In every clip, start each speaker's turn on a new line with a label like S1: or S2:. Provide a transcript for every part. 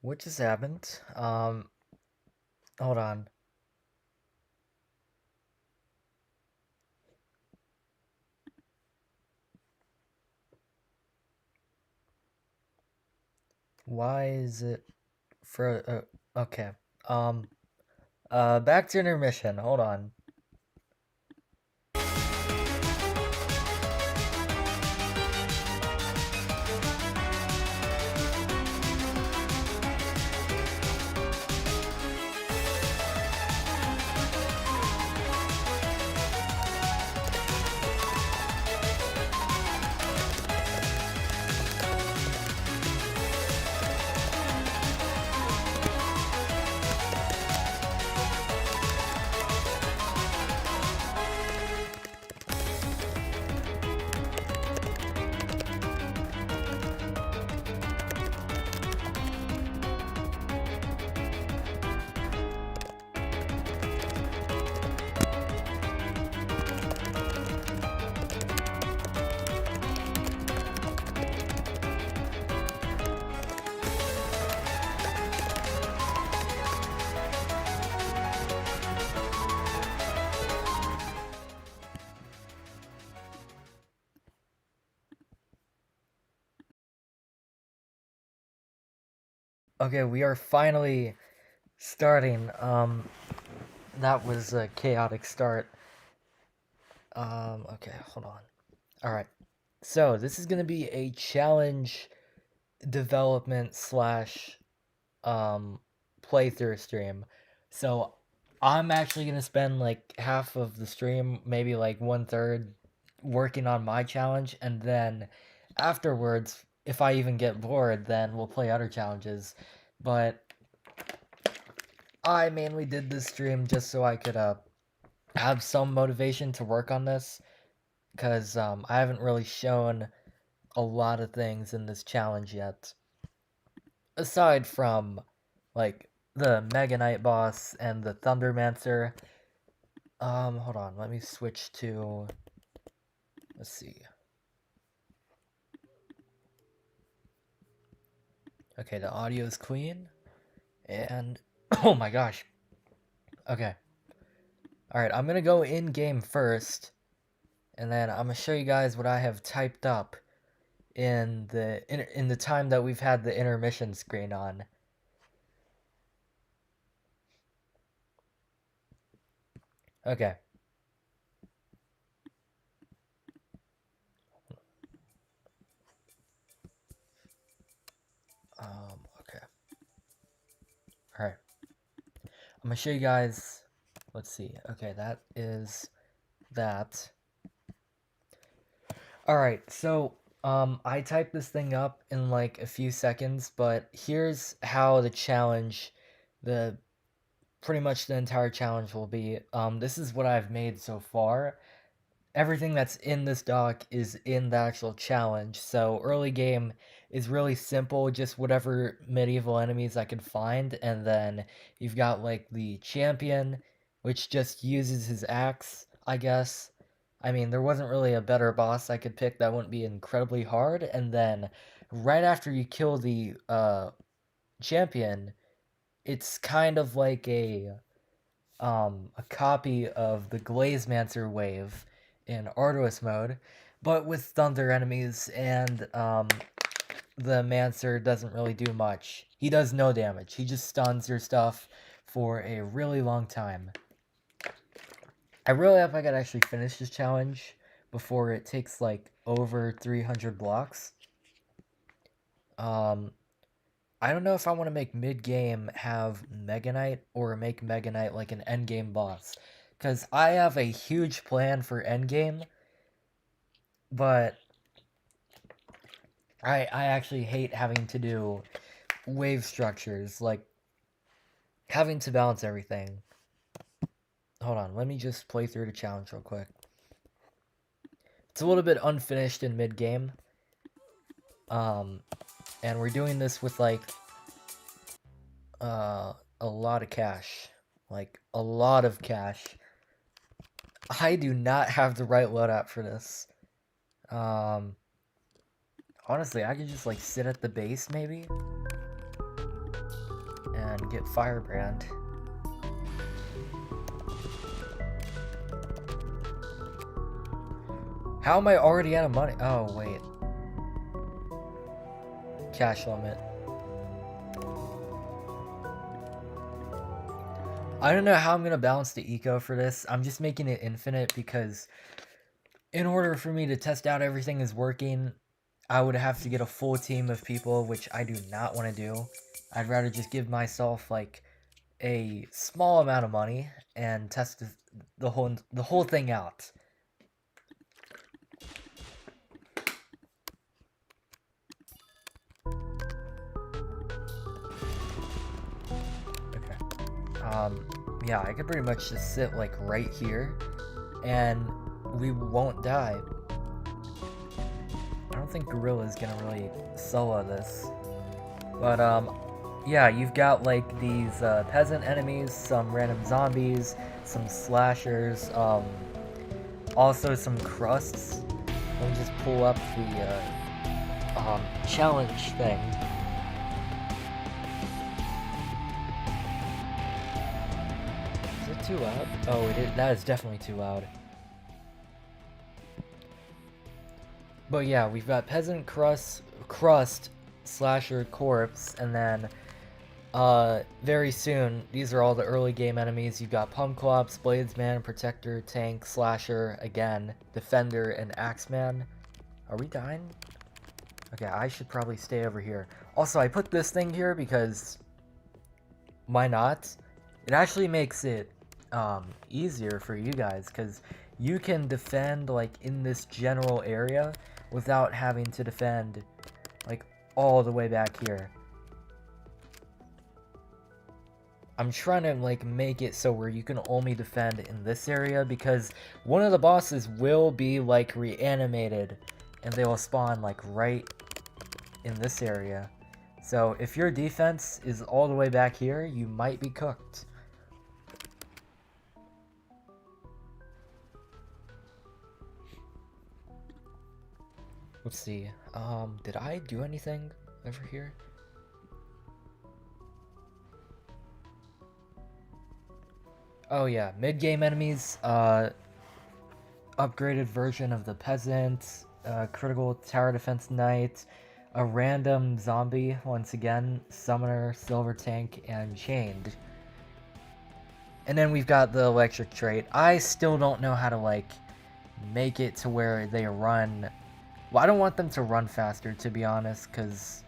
S1: What just happened? Hold on. Why is it for, okay. Um, back to intermission. Hold on. Okay, we are finally starting. That was a chaotic start. Okay, hold on. Alright. So, this is gonna be a challenge development slash playthrough stream. So I'm actually gonna spend like half of the stream, maybe like 1/3, working on my challenge, and then afterwards, if I even get bored, then we'll play other challenges. But I mainly did this stream just so I could have some motivation to work on this, because I haven't really shown a lot of things in this challenge yet. Aside from, like, the Mega Knight boss and the Thundermancer. Hold on, let me switch to, let's see. Okay, the audio is clean, and, oh my gosh. Okay. Alright, I'm gonna go in-game first, and then I'm gonna show you guys what I have typed up in the time that we've had the intermission screen on. Okay. Okay. Alright. I'm gonna show you guys, let's see. Okay, that is that. Alright, so, I typed this thing up in like a few seconds, but here's how the challenge, pretty much the entire challenge will be. This is what I've made so far. Everything that's in this doc is in the actual challenge, so early game is really simple, just whatever medieval enemies I could find, and then you've got like the champion, which just uses his axe, I guess. I mean, there wasn't really a better boss I could pick that wouldn't be incredibly hard, and then right after you kill the champion, it's kind of like a copy of the Glazemancer wave in Arduous mode, but with thunder enemies and the Mancer doesn't really do much. He does no damage. He just stuns your stuff for a really long time. I really hope I could actually finish this challenge before it takes like over 300 blocks. I don't know if I want to make mid-game have Mega Knight or make Mega Knight like an endgame boss. Because I have a huge plan for endgame, but I actually hate having to do wave structures, like having to balance everything. Hold on, let me just play through the challenge real quick. It's a little bit unfinished in mid-game. And we're doing this with like a lot of cash. Like a lot of cash. I do not have the right loadout for this. Honestly, I could just like sit at the base maybe and get Firebrand. How am I already out of money? Oh, wait. Cash limit. I don't know how I'm going to balance the eco for this. I'm just making it infinite because in order for me to test out everything is working, I would have to get a full team of people, which I do not want to do. I'd rather just give myself like a small amount of money and test the whole thing out. Okay. Yeah, I could pretty much just sit like right here and we won't die. I don't think Gorilla's gonna really solo this. But yeah, you've got like these peasant enemies, some random zombies, some slashers, also some crusts. Let me just pull up the challenge thing. Is it too loud? Oh, it is. That is definitely too loud. But yeah, we've got peasant crust, slasher, corpse, and then very soon, these are all the early game enemies. You've got Pumclops, Bladesman, Protector, Tank, Slasher, again, Defender, and Axeman. Are we dying? Okay, I should probably stay over here. Also, I put this thing here because why not? It actually makes it easier for you guys because you can defend like in this general area without having to defend like all the way back here. I'm trying to like make it so where you can only defend in this area because one of the bosses will be like reanimated and they will spawn like right in this area. So if your defense is all the way back here, you might be cooked. Let's see. Did I do anything over here? Oh yeah, mid-game enemies, upgraded version of the peasant, critical tower defense knight, a random zombie, once again, summoner, silver tank, and chained. And then we've got the electric trait. I still don't know how to like make it to where they run. Well, I don't want them to run faster, to be honest, because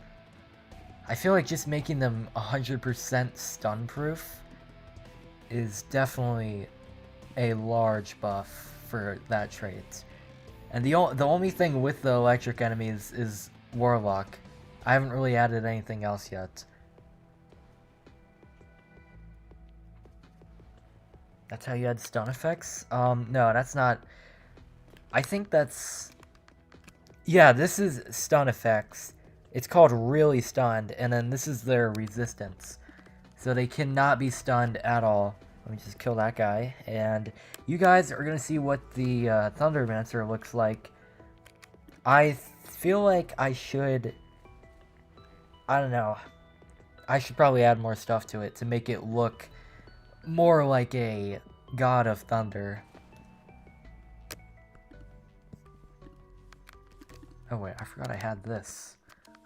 S1: I feel like just making them 100% stun proof is definitely a large buff for that trait. And the only thing with the electric enemies is Warlock. I haven't really added anything else yet. That's how you add stun effects? No, that's not... I think that's... Yeah, this is stun effects. It's called really stunned, and then this is their resistance. So they cannot be stunned at all. Let me just kill that guy. And you guys are going to see what the Thundermancer looks like. I feel like I should... I don't know. I should probably add more stuff to it to make it look more like a God of Thunder. Oh wait, I forgot I had this.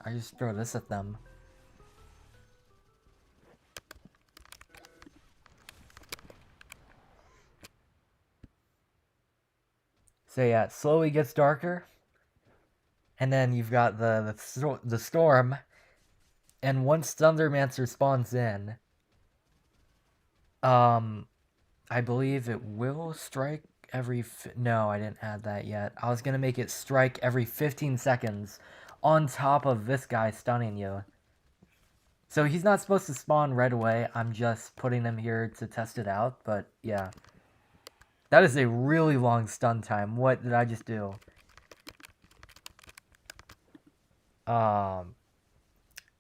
S1: I just throw this at them. So yeah, it slowly gets darker. And then you've got the storm. And once Thundermancer spawns in, I believe it will strike every... No, I didn't add that yet. I was gonna make it strike every 15 seconds on top of this guy stunning you. So he's not supposed to spawn right away. I'm just putting him here to test it out, but yeah. That is a really long stun time. What did I just do?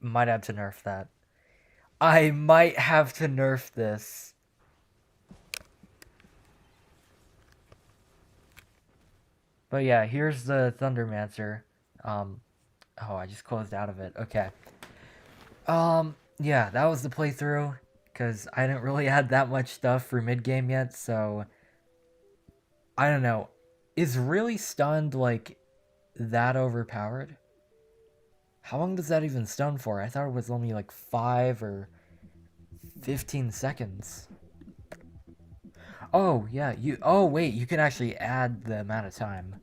S1: Might have to nerf that. I might have to nerf this. But yeah, here's the Thundermancer. Oh, I just closed out of it. Okay. Yeah, that was the playthrough, because I didn't really add that much stuff for mid-game yet, so... I don't know. Is really stunned, like, that overpowered? How long does that even stun for? I thought it was only, like, 5 or 15 seconds. Oh, yeah, oh, wait, you can actually add the amount of time.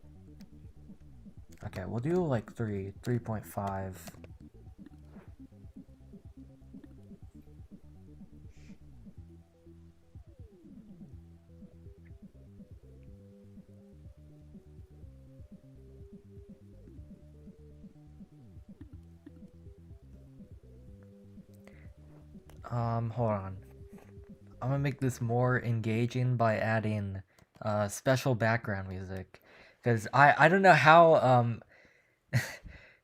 S1: Okay, we'll do, like, 3.5... hold on. I'm gonna make this more engaging by adding special background music, because I don't know how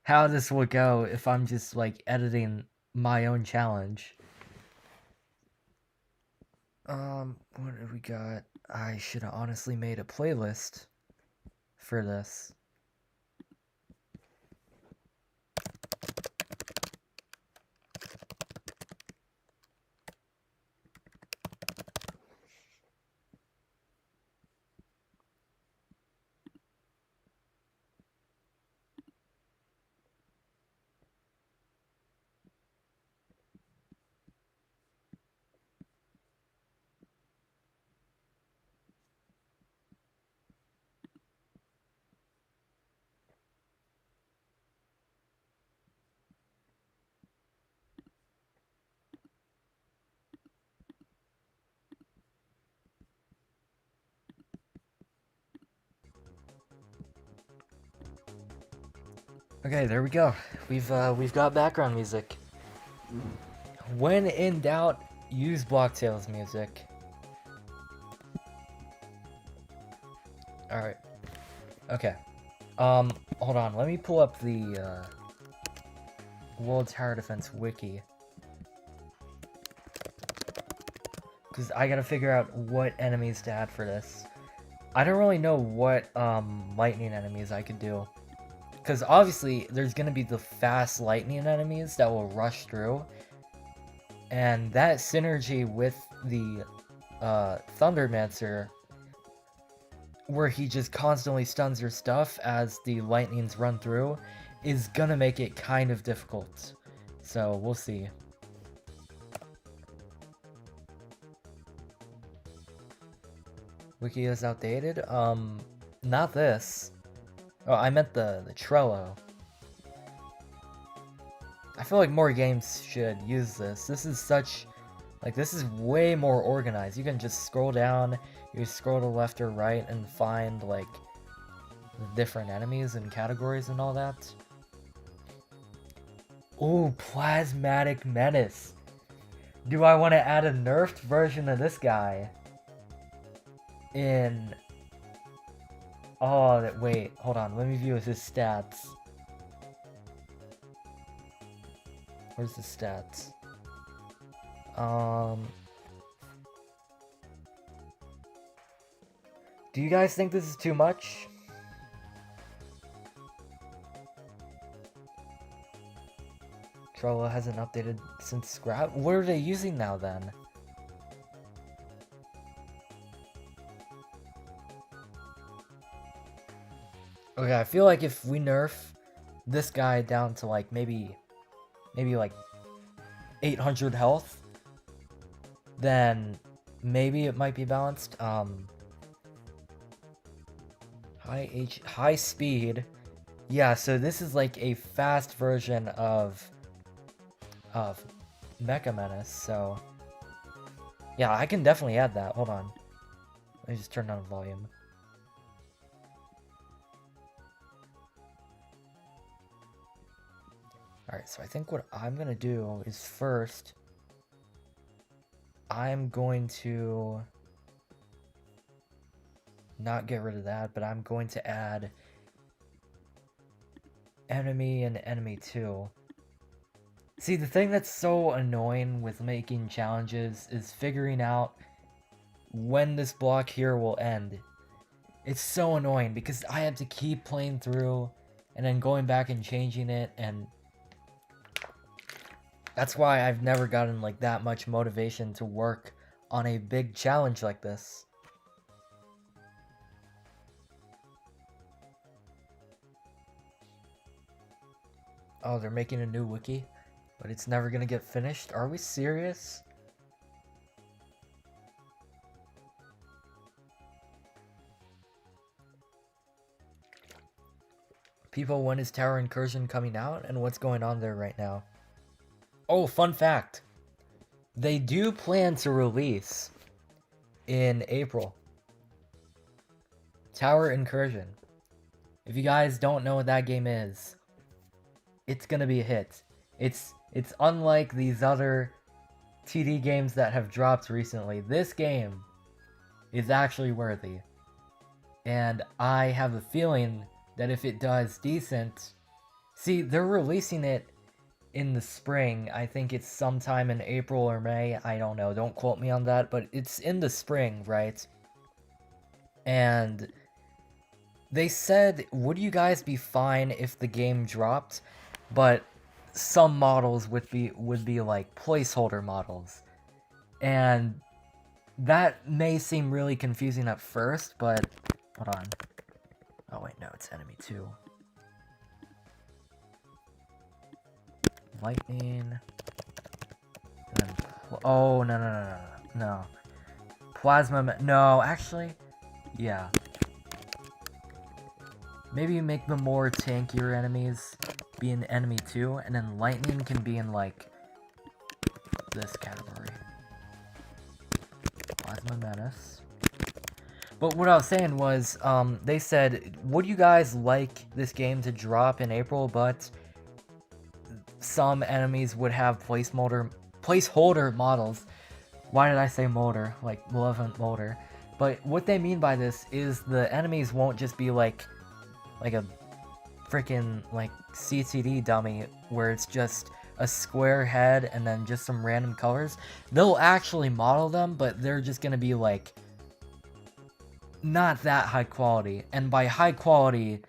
S1: how this will go if I'm just like editing my own challenge. What have we got? I should have honestly made a playlist for this. Okay, there we go. We've got background music. When in doubt, use Blocktail's music. Alright. Okay. Hold on. Let me pull up the, World Tower Defense wiki. Because I gotta figure out what enemies to add for this. I don't really know what, lightning enemies I could do. Because obviously, there's gonna be the fast lightning enemies that will rush through. And that synergy with the, Thundermancer, where he just constantly stuns your stuff as the lightnings run through, is gonna make it kind of difficult. So, we'll see. Wiki is outdated? Not this. Oh, I meant the Trello. I feel like more games should use this. This is such... Like, this is way more organized. You can just scroll down, you scroll to left or right, and find, like, the different enemies and categories and all that. Ooh, Plasmatic Menace. Do I want to add a nerfed version of this guy? In... Oh, wait, hold on. Let me view his stats. Where's the stats? Do you guys think this is too much? Trello hasn't updated since Scrap? What are they using now, then? Okay, I feel like if we nerf this guy down to like maybe like 800 health, then maybe it might be balanced. High speed. Yeah, so this is like a fast version of Mecha Menace, so yeah, I can definitely add that. Hold on. Let me just turn down the volume. Alright, so I think what I'm gonna do is first, I'm going to not get rid of that, but I'm going to add enemy and enemy 2. See, the thing that's so annoying with making challenges is figuring out when this block here will end. It's so annoying because I have to keep playing through and then going back and changing it, and that's why I've never gotten like that much motivation to work on a big challenge like this. Oh, they're making a new wiki, but it's never gonna get finished? Are we serious? People, when is Tower Incursion coming out, and what's going on there right now? Oh, fun fact. They do plan to release in April. Tower Incursion. If you guys don't know what that game is, it's gonna be a hit. It's unlike these other TD games that have dropped recently. This game is actually worthy. And I have a feeling that if it does decent... See, they're releasing it in the spring. I think it's sometime in April or May. I don't know. Don't quote me on that. But it's in the spring, right? And they said, would you guys be fine if the game dropped? But some models would be like placeholder models. And that may seem really confusing at first, but hold on. Oh wait, no, it's enemy 2. Lightning. Then, oh, no. Plasma, no, actually, yeah. Maybe make the more tankier enemies be in enemy 2, and then lightning can be in, like, this category. Plasma Menace. But what I was saying was, they said, would you guys like this game to drop in April, but some enemies would have placeholder models. Why did I say molder? Like, malevolent molder. But what they mean by this is the enemies won't just be like a freaking, like, CTD dummy where it's just a square head and then just some random colors. They'll actually model them, but they're just gonna be, like, not that high quality. And by high quality,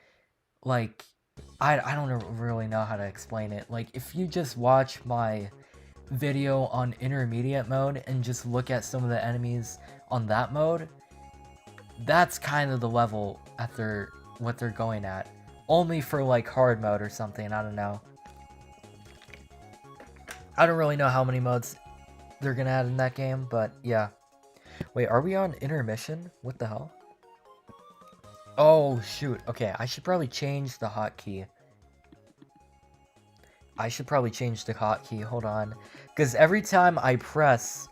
S1: like, I don't really know how to explain it. Like, if you just watch my video on intermediate mode and just look at some of the enemies on that mode, that's kind of the level at what they're going at. Only for, like, hard mode or something, I don't know. I don't really know how many modes they're gonna add in that game, but yeah. Wait, are we on intermission? What the hell? Oh, shoot. Okay, I should probably change the hotkey. Hold on. Because every time I press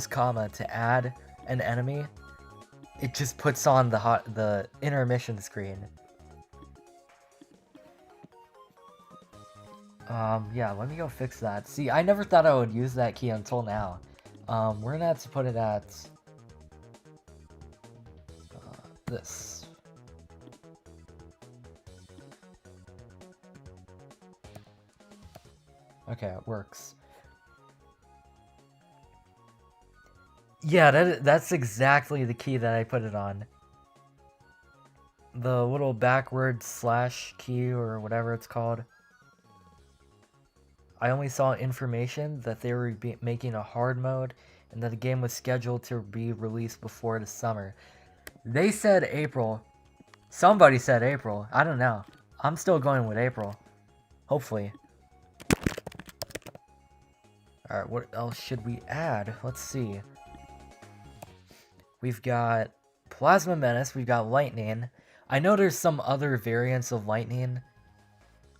S1: comma to add an enemy, it just puts on the intermission screen. Yeah, let me go fix that. See, I never thought I would use that key until now. We're gonna have to put it at this. Okay, it works. Yeah, that's exactly the key that I put it on. The little backward slash key or whatever it's called. I only saw information that they were making a hard mode and that the game was scheduled to be released before the summer. They said April, Somebody said April. I don't know. I'm still going with April. Hopefully. Alright, what else should we add? Let's see. We've got Plasma Menace. We've got Lightning. I know there's some other variants of Lightning.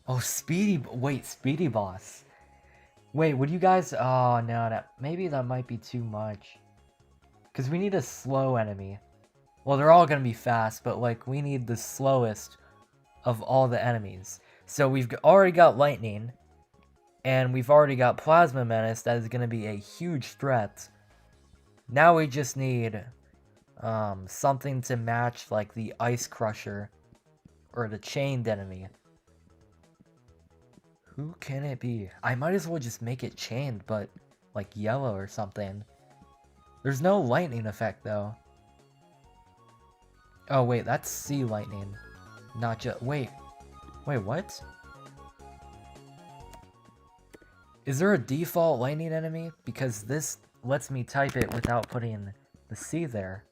S1: Oh, Speedy... Wait, Speedy Boss. Wait, would you guys... Oh, no. Maybe that might be too much. Because we need a slow enemy. Well, they're all going to be fast, but, like, we need the slowest of all the enemies. So we've already got Lightning. And we've already got Plasma Menace. That is going to be a huge threat. Now we just need... something to match, like, the Ice Crusher. Or the chained enemy. Who can it be? I might as well just make it chained, but, like, yellow or something. There's no lightning effect, though. Oh, wait, that's sea lightning. Not just... Wait, what? Is there a default lightning enemy? Because this lets me type it without putting the C there.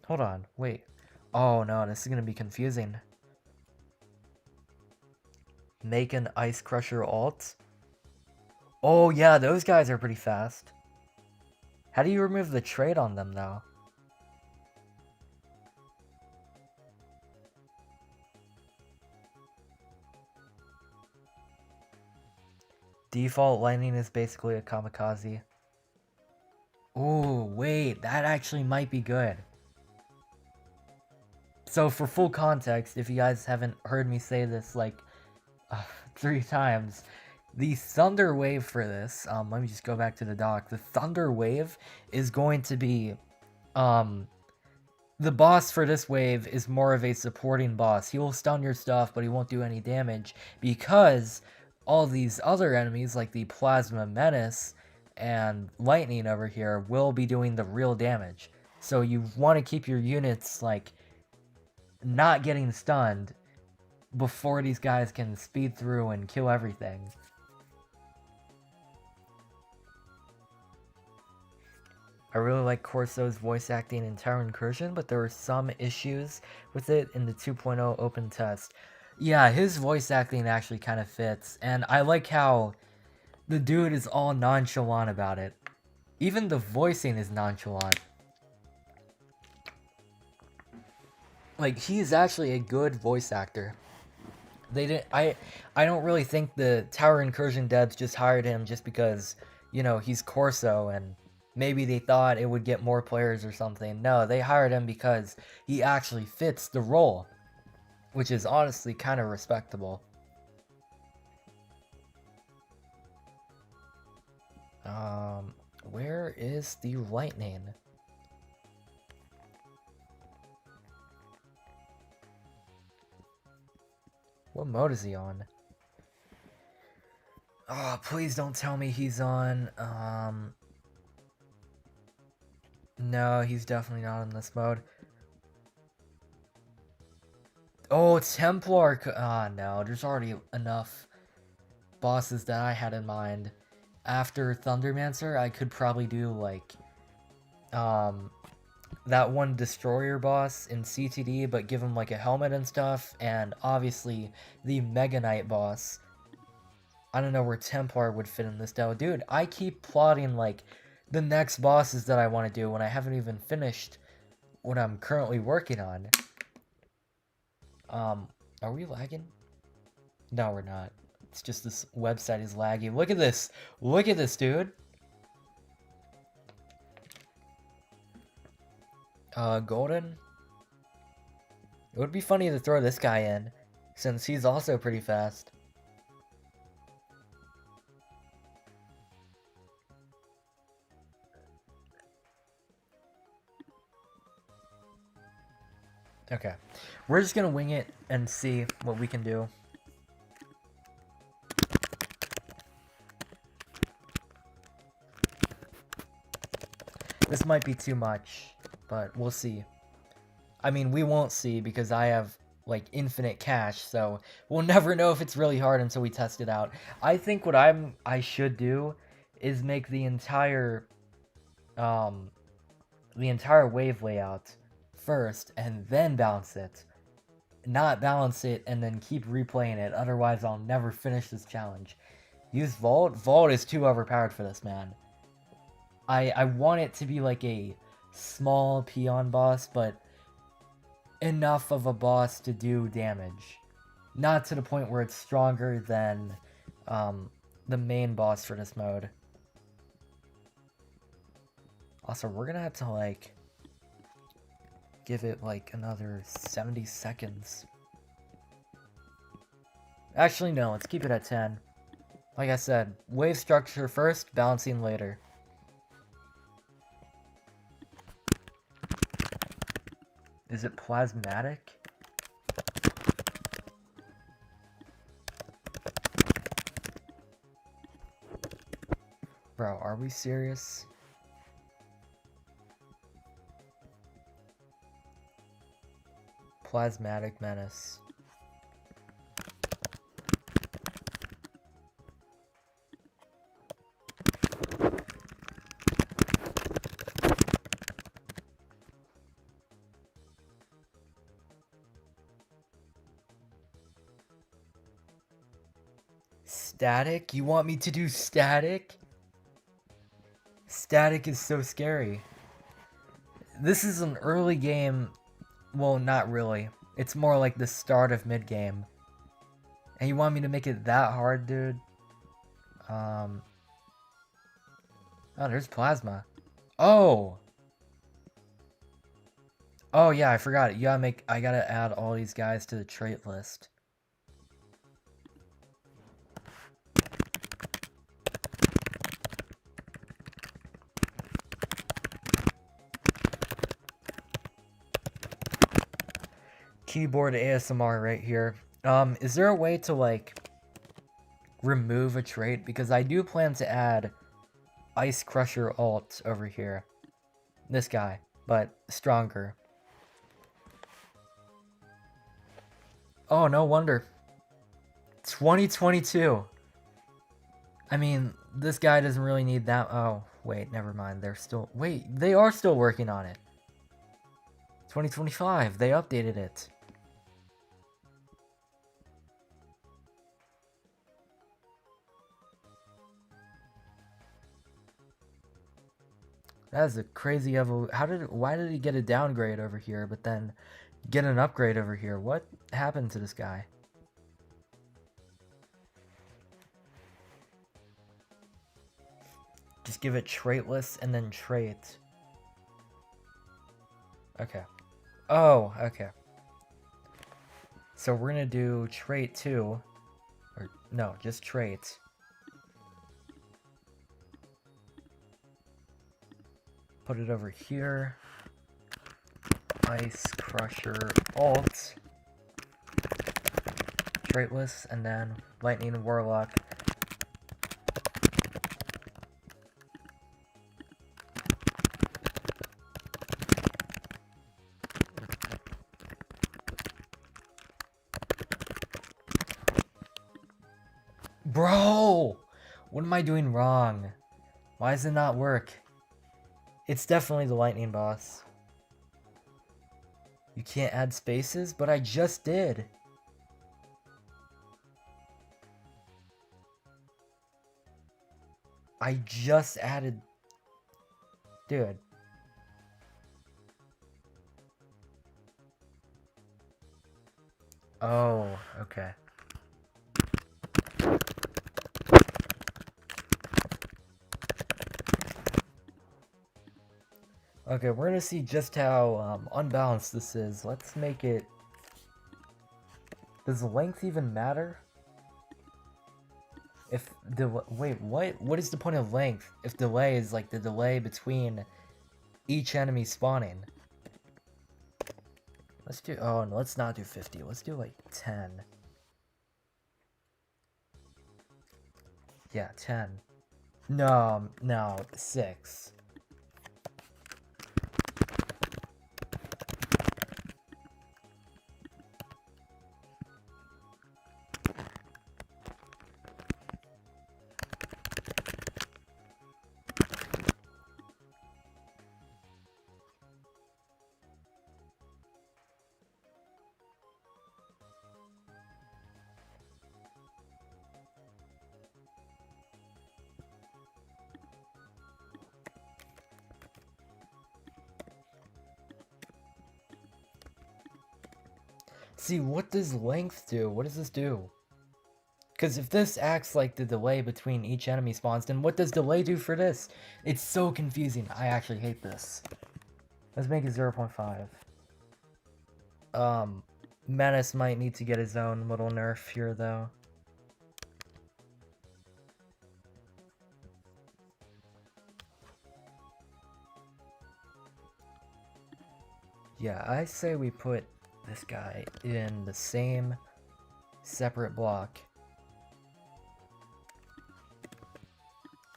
S1: Hold on, wait. Oh no, this is gonna be confusing. Make an Ice Crusher alt? Oh yeah, those guys are pretty fast. How do you remove the trait on them though? Default lightning is basically a kamikaze. Oh, wait, that actually might be good. So for full context, if you guys haven't heard me say this like 3 times, the Thunder Wave for this, let me just go back to the dock. The Thunder Wave is going to be, the boss for this wave is more of a supporting boss. He will stun your stuff, but he won't do any damage because all these other enemies, like the Plasma Menace and Lightning over here, will be doing the real damage. So you want to keep your units, like, not getting stunned before these guys can speed through and kill everything. I really like Corso's voice acting in Tower Incursion, but there were some issues with it in the 2.0 open test. Yeah, his voice acting actually kind of fits, and I like how the dude is all nonchalant about it. Even the voicing is nonchalant. Like, he's actually a good voice actor. They didn't. I don't really think the Tower Incursion devs just hired him just because, you know, he's Corso and maybe they thought it would get more players or something. No, they hired him because he actually fits the role, which is honestly kind of respectable. Where is the lightning? What mode is he on? Oh, please don't tell me he's on, no, he's definitely not in this mode. Oh, Templar. No, there's already enough bosses that I had in mind. After Thundermancer, I could probably do, like, that one Destroyer boss in CTD, but give him, like, a helmet and stuff, and obviously the Mega Knight boss. I don't know where Templar would fit in this demo. Dude, I keep plotting, like, the next bosses that I want to do when I haven't even finished what I'm currently working on. Are we lagging? No, we're not. It's just this website is laggy. Look at this! Look at this, dude! Golden? It would be funny to throw this guy in, since he's also pretty fast. Okay, we're just gonna wing it and see what we can do. This might be too much, but we'll see. I mean, we won't see because I have, like, infinite cash, so we'll never know if it's really hard until we test it out. I think what I should do is make the entire, the entire wave layout first and then balance it. Not balance it and then keep replaying it, otherwise I'll never finish this challenge. Use Vault? Vault is too overpowered for this, man. I want it to be like a small peon boss, but enough of a boss to do damage. Not to the point where it's stronger than the main boss for this mode. Also, we're gonna have to, like, give it, like, another 70 seconds. Actually, no, let's keep it at 10. Like I said, wave structure first, balancing later. Is it plasmatic? Bro, are we serious? Plasmatic menace. Static? You want me to do static? Static is so scary. This is an early game. Well, not really. It's more like the start of mid-game. And you want me to make it that hard, dude? Oh, there's plasma. Oh! Oh, yeah, I forgot it. I gotta add all these guys to the trait list. Keyboard ASMR right here. Is there a way to, like, remove a trait? Because I do plan to add Ice Crusher Alt over here. This guy, but stronger. Oh, no wonder. 2022. I mean, this guy doesn't really need that. Oh, wait, never mind. Wait, they are still working on it. 2025, they updated it. That is a crazy why did he get a downgrade over here, but then get an upgrade over here? What happened to this guy? Just give it traitless and then trait. Okay. Oh, okay. So we're gonna do trait 2. Or, no, just trait. Put it over here. Ice Crusher Alt. Traitless, and then Lightning Warlock. Bro! What am I doing wrong? Why does it not work? It's definitely the lightning boss. You can't add spaces, but I just did. I just added... Dude. Oh, okay. Okay, we're gonna see just how unbalanced this is. Let's make it... Does length even matter? If the... Wait, what? What is the point of length if delay is like the delay between each enemy spawning? Let's do... Oh, no, let's not do 50. Let's do like 10. Yeah, 10. No, 6. See, what does length do? What does this do? Because if this acts like the delay between each enemy spawns, then what does delay do for this? It's so confusing. I actually hate this. Let's make it 0.5. Menace might need to get his own little nerf here, though. Yeah, I say we put this guy in the same separate block.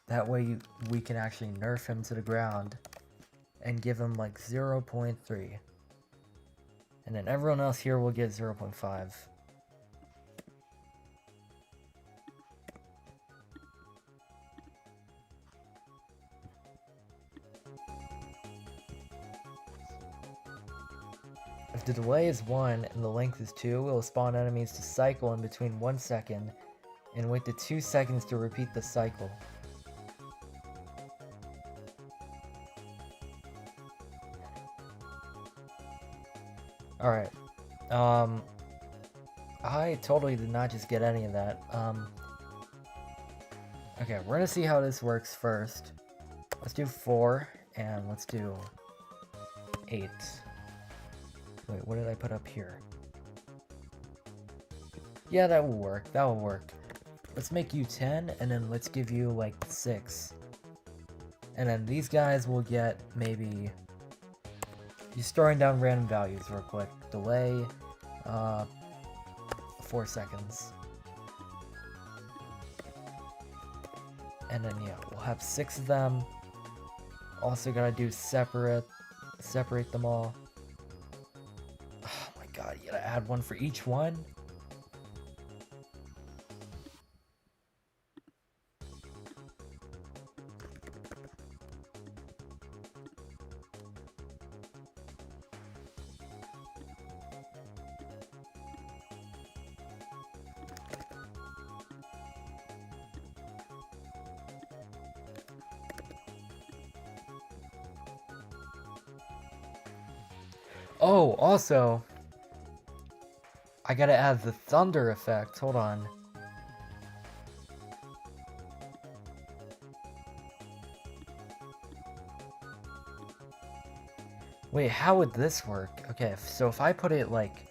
S1: That way we can actually nerf him to the ground and give him like 0.3. And then everyone else here will get 0.5. If the delay is 1 and the length is 2, it will spawn enemies to cycle in between 1 second and wait the 2 seconds to repeat the cycle. Alright. I totally did not just get any of that. Okay, we're gonna see how this works first. Let's do 4, and let's do 8. Wait, what did I put up here? Yeah, that will work. That will work. Let's make you 10, and then let's give you, like, 6. And then these guys will get, maybe... Just throwing down random values real quick. Delay, 4 seconds. And then, yeah, we'll have 6 of them. Also gotta do separate them all. Oh my god, you gotta add one for each one? Oh, also, I gotta add the thunder effect. Hold on. Wait, how would this work? Okay, so if I put it like...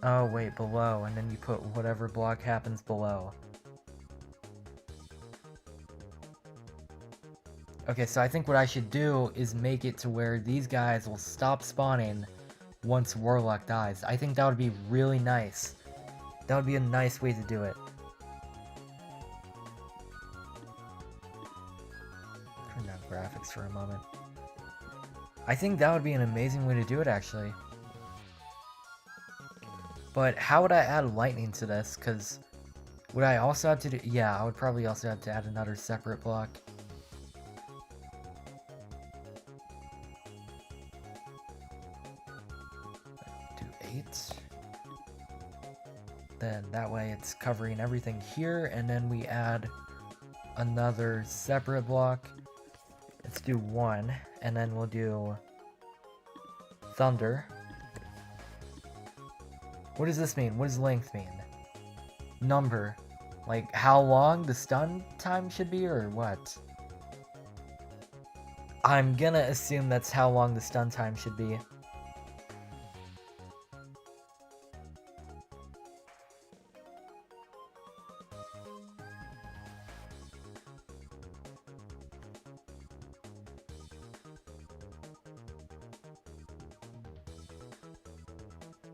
S1: Oh, wait, below, and then you put whatever block happens below. Okay, so I think what I should do is make it to where these guys will stop spawning once Warlock dies. I think that would be really nice. That would be a nice way to do it. Turn down graphics for a moment. I think that would be an amazing way to do it, actually. But how would I add lightning to this? Because would I also have to do... Yeah, I would probably also have to add another separate block. Do 8. Then that way it's covering everything here, and then we add another separate block. Let's do 1, and then we'll do thunder. What does this mean? What does length mean? Number. Like, how long the stun time should be, or what? I'm gonna assume that's how long the stun time should be.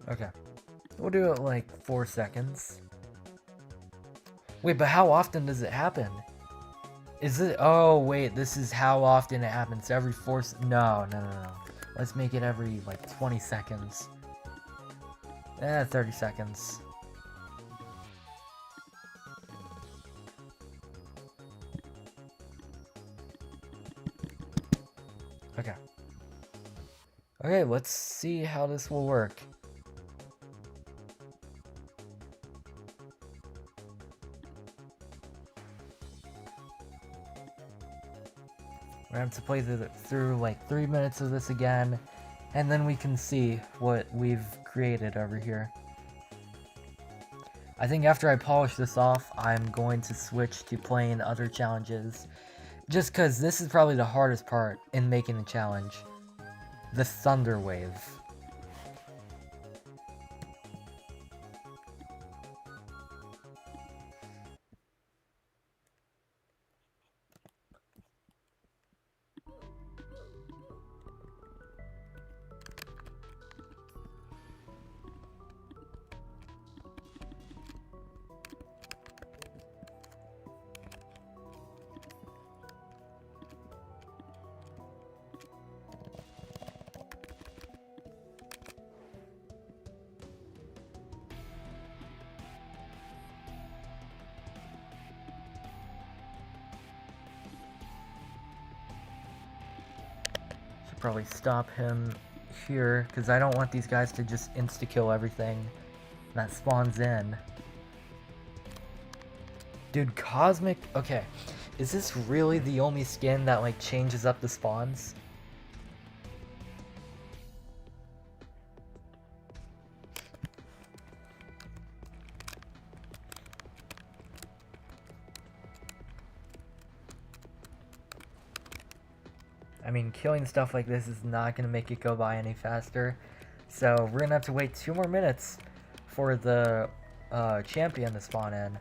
S1: Okay. We'll do it like 4 seconds. Wait, but how often does it happen? Is it... Oh, wait, this is how often it happens. Every 4... No. Let's make it every, like, 20 seconds. 30 seconds. Okay. Okay, let's see how this will work. We're gonna have to play through like 3 minutes of this again, and then we can see what we've created over here. I think after I polish this off, I'm going to switch to playing other challenges, just because this is probably the hardest part in making the challenge. The Thunder Wave. Probably stop him here, because I don't want these guys to just insta-kill everything that spawns in. Dude, Cosmic... Okay, is this really the only skin that, like, changes up the spawns? I mean, killing stuff like this is not going to make it go by any faster. So we're going to have to wait 2 more minutes for the champion to spawn in.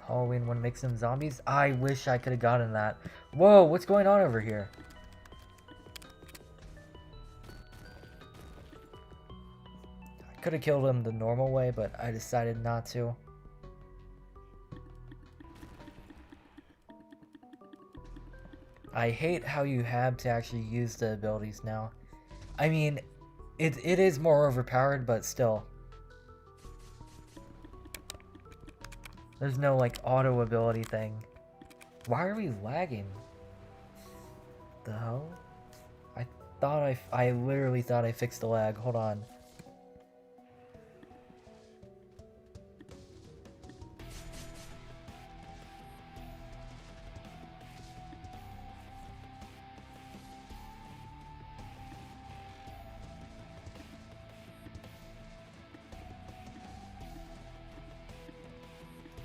S1: Halloween want to make some zombies? I wish I could have gotten that. Whoa, what's going on over here? I could have killed him the normal way, but I decided not to. I hate how you have to actually use the abilities now. I mean, it is more overpowered, but still. There's no, like, auto ability thing. Why are we lagging? The hell? I literally thought I fixed the lag. Hold on.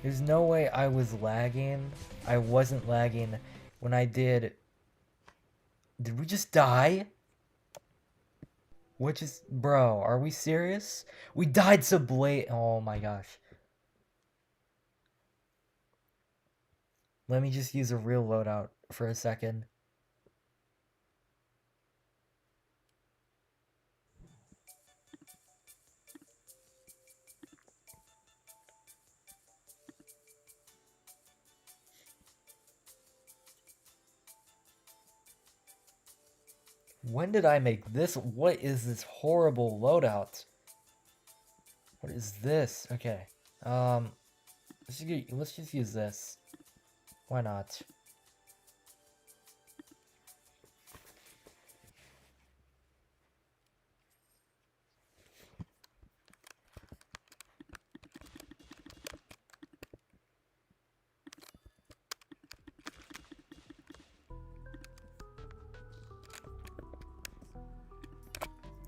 S1: There's no way I was lagging. I wasn't lagging when I did... Did we just die? Which is... Bro, are we serious? We died so blatant. Oh my gosh. Let me just use a real loadout for a second. When did I make this? What is this horrible loadout? What is this? Okay. Let's just use this. Why not?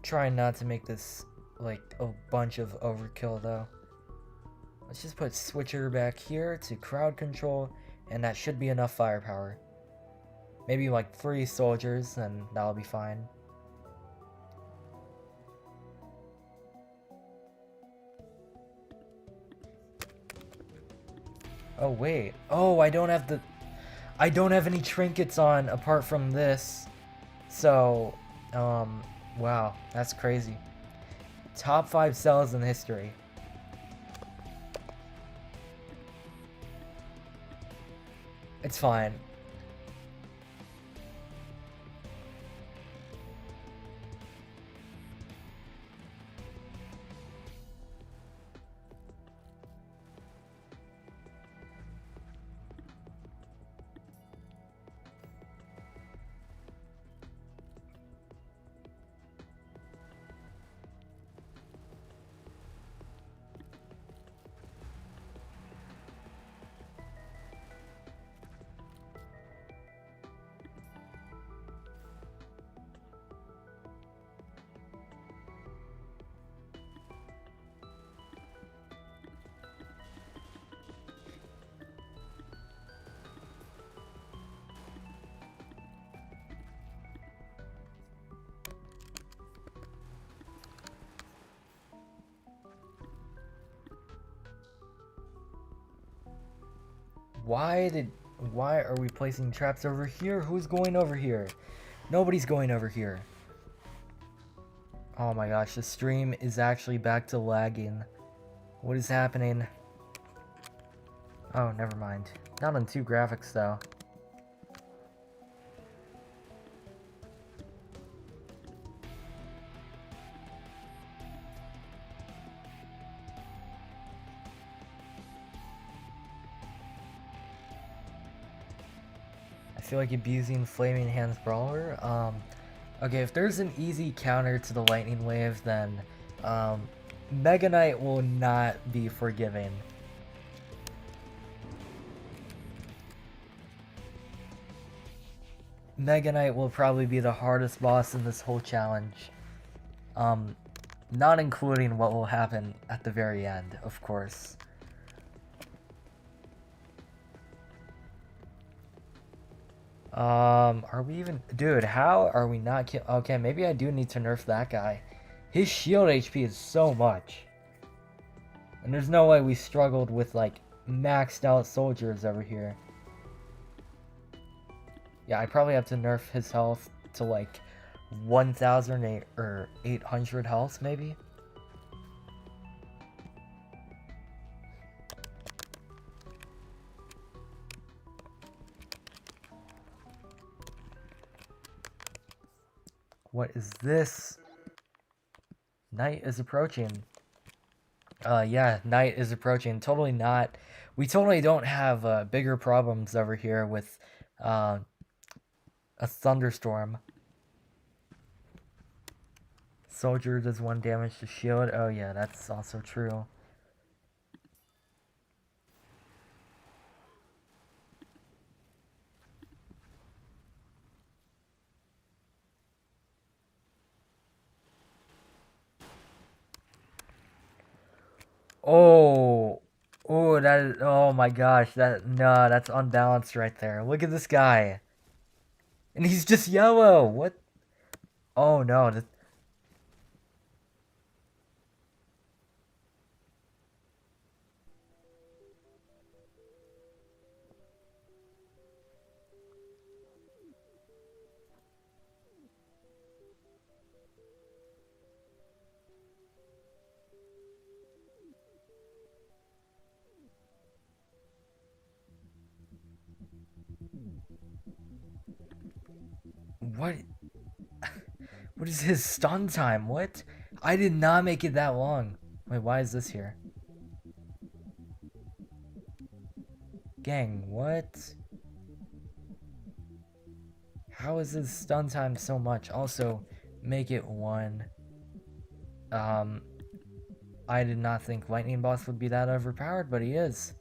S1: Trying not to make this like a bunch of overkill though. Let's just put switcher back here to crowd control, and that should be enough firepower. Maybe like 3 soldiers, and that'll be fine. Oh wait. Oh, I don't have any trinkets on apart from this. So, wow, that's crazy. Top 5 cells in history. It's fine. Why are we placing traps over here? Who's going over here? Nobody's going over here. Oh my gosh, the stream is actually back to lagging. What is happening? Oh, never mind. Not on 2 graphics though. I feel like abusing Flaming Hands Brawler. Okay, if there's an easy counter to the Lightning Wave, then Mega Knight will not be forgiving. Mega Knight will probably be the hardest boss in this whole challenge. Not including what will happen at the very end, of course. Are we even... Dude, how are we not kill... Okay, maybe I do need to nerf that guy. His shield HP is so much. And there's no way we struggled with, like, maxed out soldiers over here. Yeah, I probably have to nerf his health to, like, 1,000 or 800 health, maybe? What is this? Night is approaching. Yeah, night is approaching. Totally not. We totally don't have bigger problems over here with a thunderstorm. Soldier does 1 damage to shield. Oh yeah, that's also true. Oh, oh, that is, oh my gosh, no, that's unbalanced right there. Look at this guy. And he's just yellow. What? Oh no. What? What is his stun time? What? I did not make it that long. Wait, why is this here? Gang, what? How is his stun time so much? Also, make it 1. I did not think Lightning Boss would be that overpowered, but he is.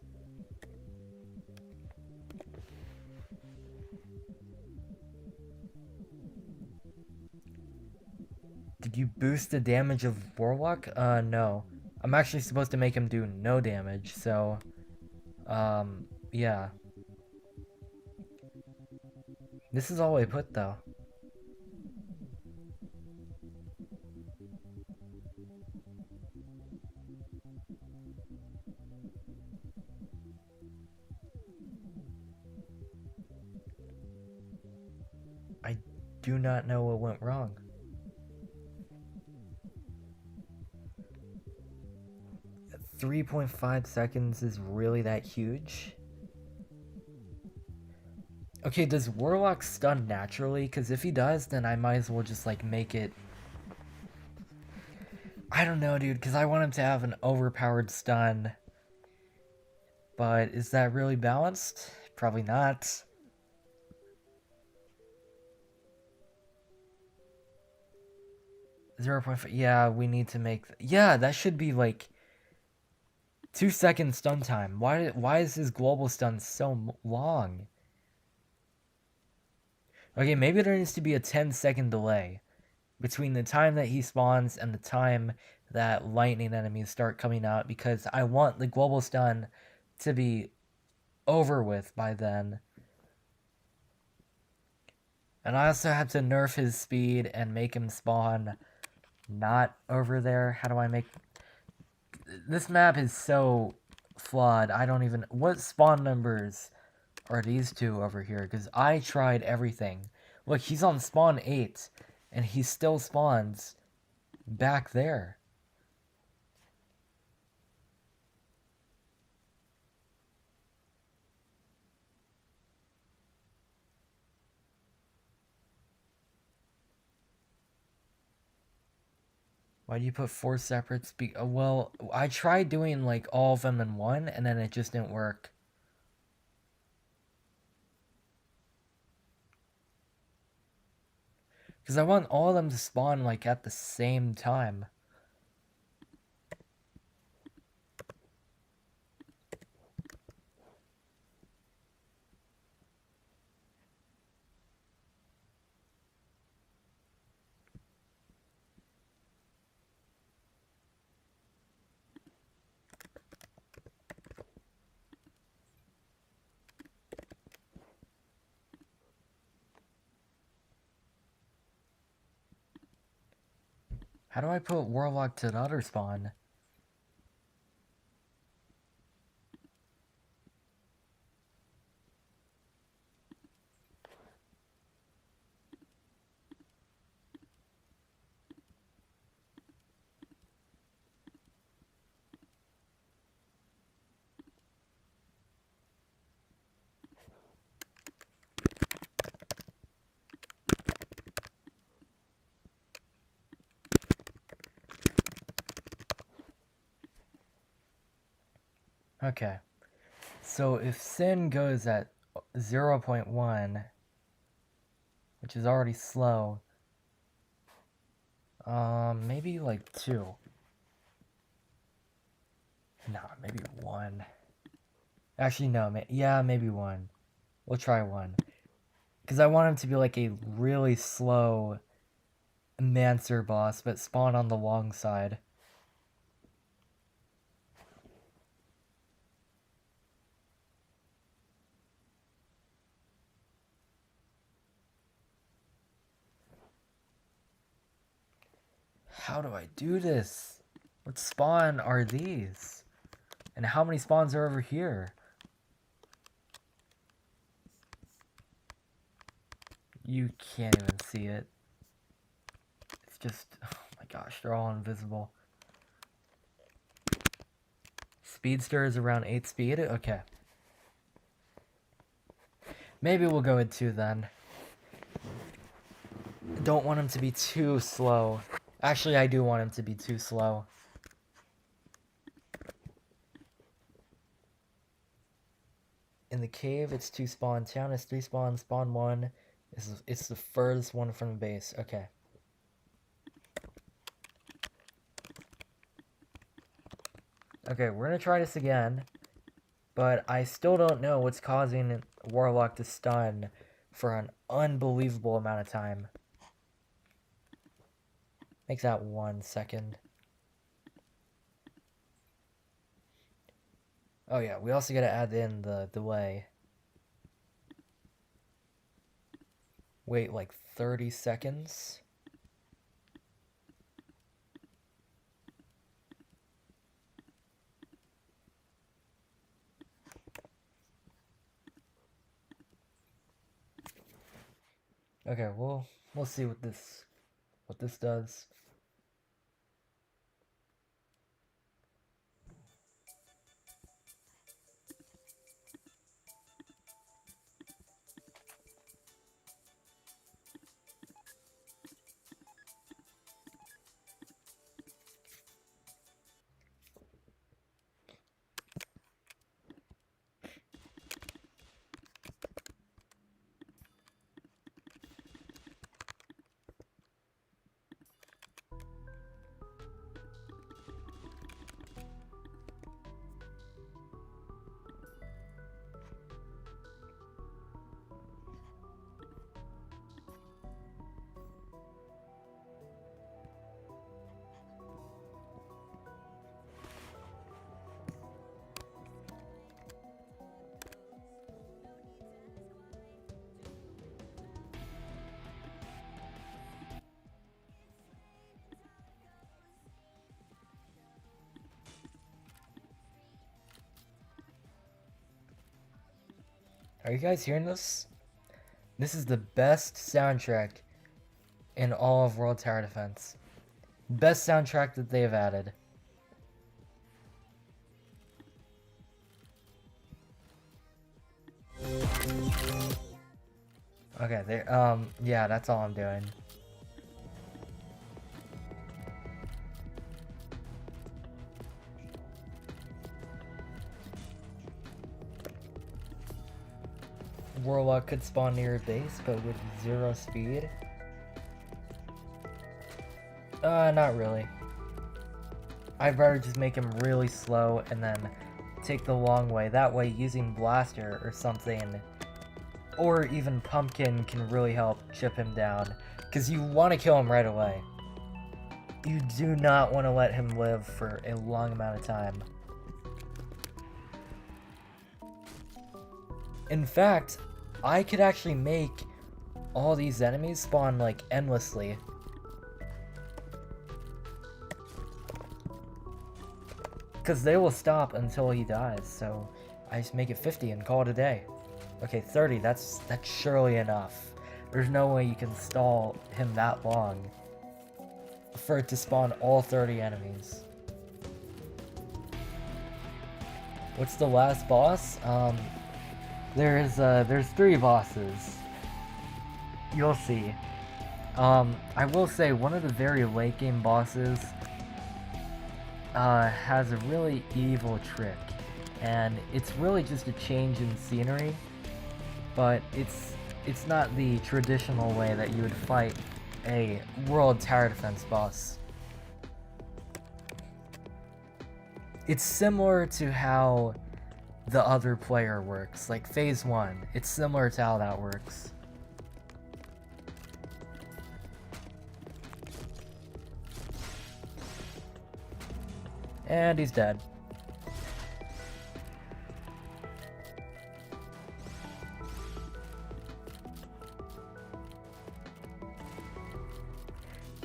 S1: Did you boost the damage of Warlock? No. I'm actually supposed to make him do no damage, so... yeah. This is all I put, though. I do not know what went wrong. .5 seconds is really that huge? Okay, does Warlock stun naturally? Because if he does, then I might as well just, like, make it... I don't know, dude, because I want him to have an overpowered stun. But is that really balanced? Probably not. 0.5. Yeah, we need to make... Yeah, that should be, like... 2-second stun time. Why is his global stun so long? Okay, maybe there needs to be a 10-second delay between the time that he spawns and the time that lightning enemies start coming out, because I want the global stun to be over with by then. And I also have to nerf his speed and make him spawn not over there. How do I make... This map is so flawed. I don't even... What spawn numbers are these two over here? Because I tried everything. Look, he's on spawn 8, and he still spawns back there. Why do you put 4 separate well, I tried doing like all of them in one, and then it just didn't work. Because I want all of them to spawn like at the same time. How do I put Warlock to the other spawn? Okay. So if Sin goes at 0.1, which is already slow, maybe like 2. Nah, maybe 1. Actually, no, yeah, maybe 1. We'll try 1. Because I want him to be like a really slow Mancer boss, but spawn on the long side. How do I do this? What spawn are these? And how many spawns are over here? You can't even see it. It's just, oh my gosh, they're all invisible. Speedster is around 8 speed? Okay. Maybe we'll go with 2 then. Don't want him to be too slow. Actually, I do want him to be too slow. In the cave, it's 2 spawn. Town is 3 spawn. Spawn 1. It's the furthest one from the base. Okay. Okay, we're gonna try this again. But I still don't know what's causing Warlock to stun for an unbelievable amount of time. Makes that 1 second. Oh yeah, we also gotta add in the delay. Wait like 30 seconds. Okay, we'll see what this does. Are you guys hearing this? This is the best soundtrack in all of World Tower Defense. Best soundtrack that they have added. Okay, yeah, that's all I'm doing. Warlock could spawn near a base, but with 0 speed? Not really. I'd rather just make him really slow and then take the long way. That way, using Blaster or something, or even Pumpkin, can really help chip him down. Because you want to kill him right away. You do not want to let him live for a long amount of time. In fact, I could actually make all these enemies spawn like endlessly. Because they will stop until he dies, so I just make it 50 and call it a day. Okay, 30, that's surely enough. There's no way you can stall him that long for it to spawn all 30 enemies. What's the last boss? There's 3 bosses. You'll see. I will say one of the very late game bosses has a really evil trick, and it's really just a change in scenery, but it's not the traditional way that you would fight a World Tower Defense boss. It's similar to how the other player works, like Phase 1. It's similar to how that works. And he's dead.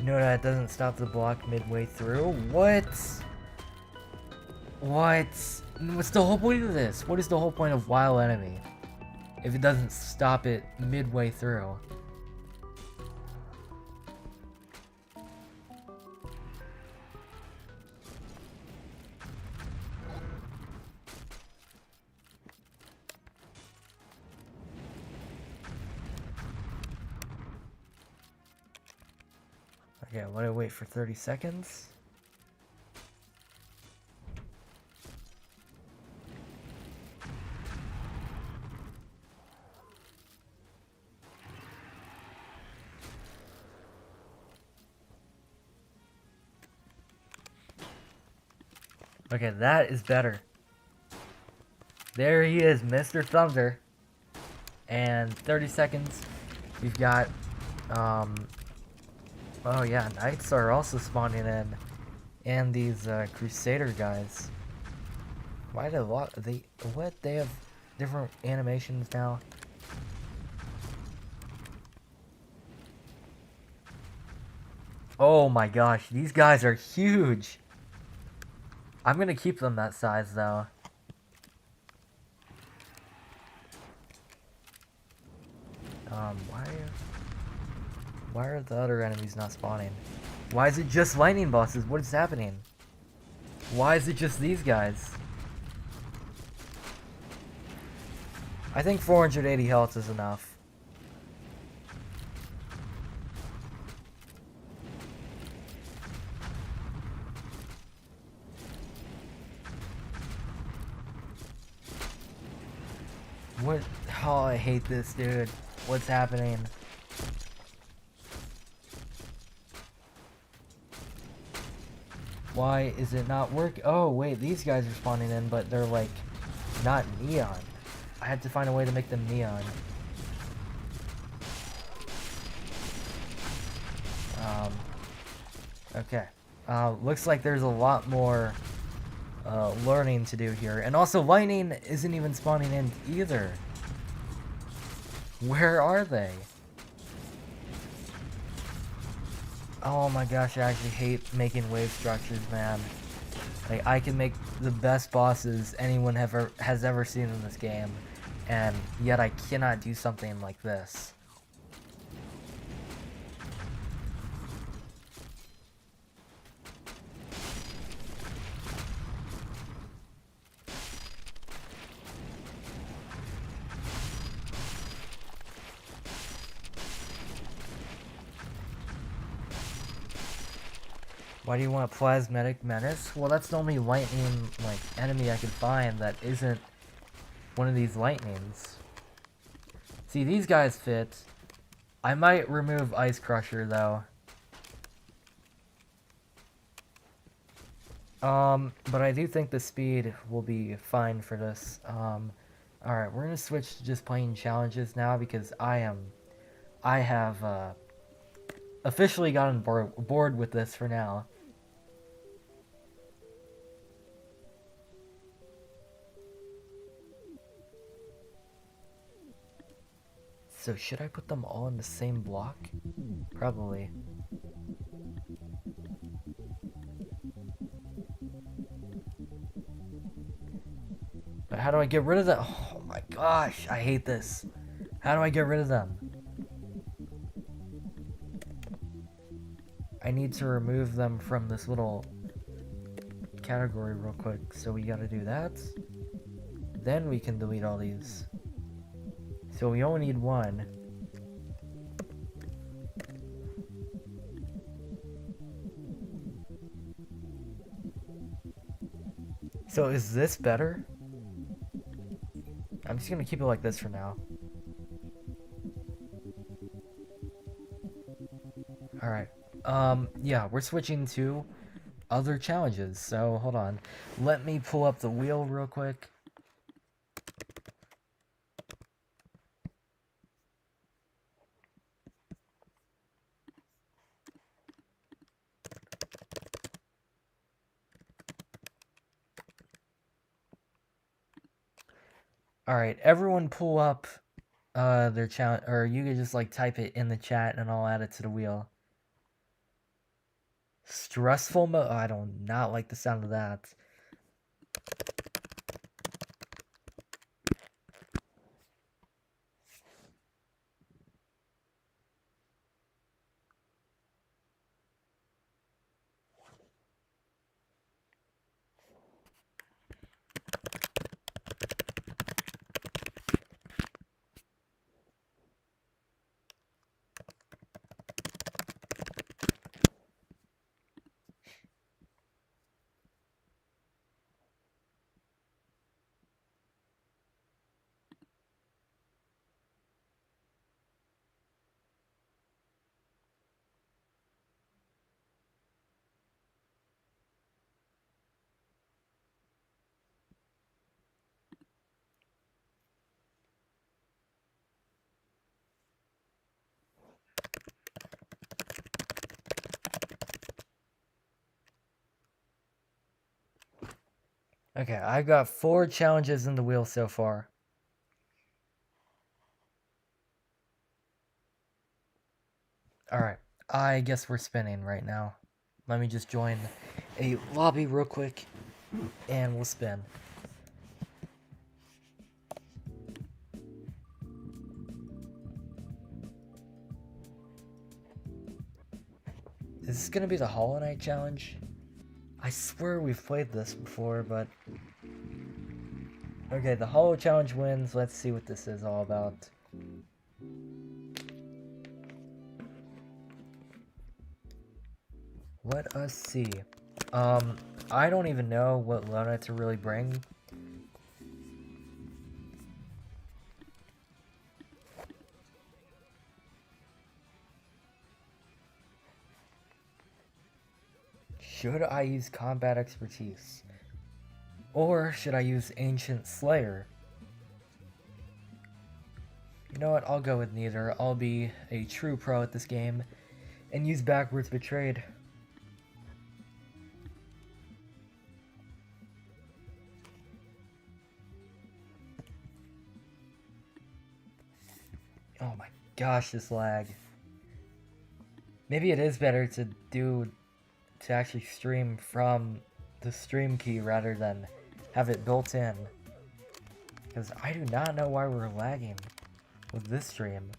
S1: No, that doesn't stop the block midway through. What? What's the whole point of this? What is the whole point of Wild Enemy if it doesn't stop it midway through? Okay, let it wait for 30 seconds. Okay, that is better. There he is, Mr. Thunder. And 30 seconds. We've got, oh yeah, Knights are also spawning in. And these, Crusader guys. Why do they have different animations now? Oh my gosh, these guys are huge! I'm gonna keep them that size, though. Why are the other enemies not spawning? Why is it just lightning bosses? What is happening? Why is it just these guys? I think 480 health is enough. What? Oh, I hate this, dude. What's happening? Why is it not working? Oh, wait, these guys are spawning in, but they're, like, not neon. I had to find a way to make them neon. Okay. Looks like there's a lot more learning to do here. And also, lightning isn't even spawning in either. Where are they? Oh my gosh, I actually hate making wave structures, man. Like, I can make the best bosses anyone has ever seen in this game. and yet I cannot do something like this. Why do you want Plasmatic Menace? Well, that's the only lightning, like, enemy I could find that isn't one of these lightnings. See, these guys fit. I might remove Ice Crusher, though. But I do think the speed will be fine for this. Alright, we're gonna switch to just playing challenges now because I have, officially gotten bored with this for now. So should I put them all in the same block? Probably. But how do I get rid of them? Oh my gosh, I hate this. How do I get rid of them? I need to remove them from this little category real quick. So we gotta do that. Then we can delete all these. So we only need one. So is this better? I'm just gonna keep it like this for now. Alright. Yeah, we're switching to other challenges. So hold on. Let me pull up the wheel real quick. Alright, everyone pull up their challenge, or you can just like type it in the chat and I'll add it to the wheel. Stressful mode? Oh, I do not like the sound of that. Okay, I've got 4 challenges in the wheel so far. Alright, I guess we're spinning right now. Let me just join a lobby real quick, and we'll spin. Is this gonna be the Hollow Knight challenge? I swear we've played this before, but... Okay, the Hollow challenge wins. Let's see what this is all about. Let us see. I don't even know what Lona to really bring. Should I use combat expertise? Or should I use Ancient Slayer? You know what, I'll go with neither. I'll be a true pro at this game and use Backwards Betrayed. Oh my gosh, this lag. Maybe it is better to actually stream from the stream key rather than have it built in. Because I do not know why we're lagging with this stream.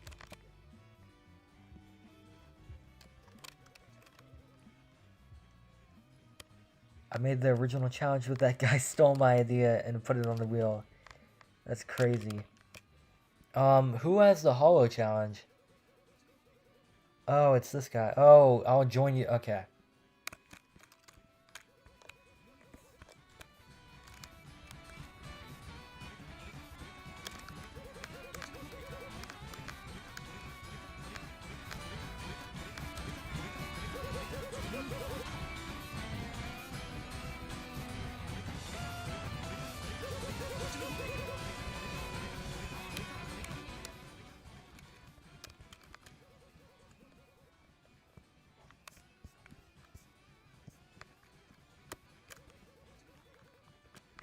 S1: I made the original challenge with that guy stole my idea and put it on the wheel. That's crazy. Who has the hollow challenge? Oh, it's this guy. Oh, I'll join you. Okay.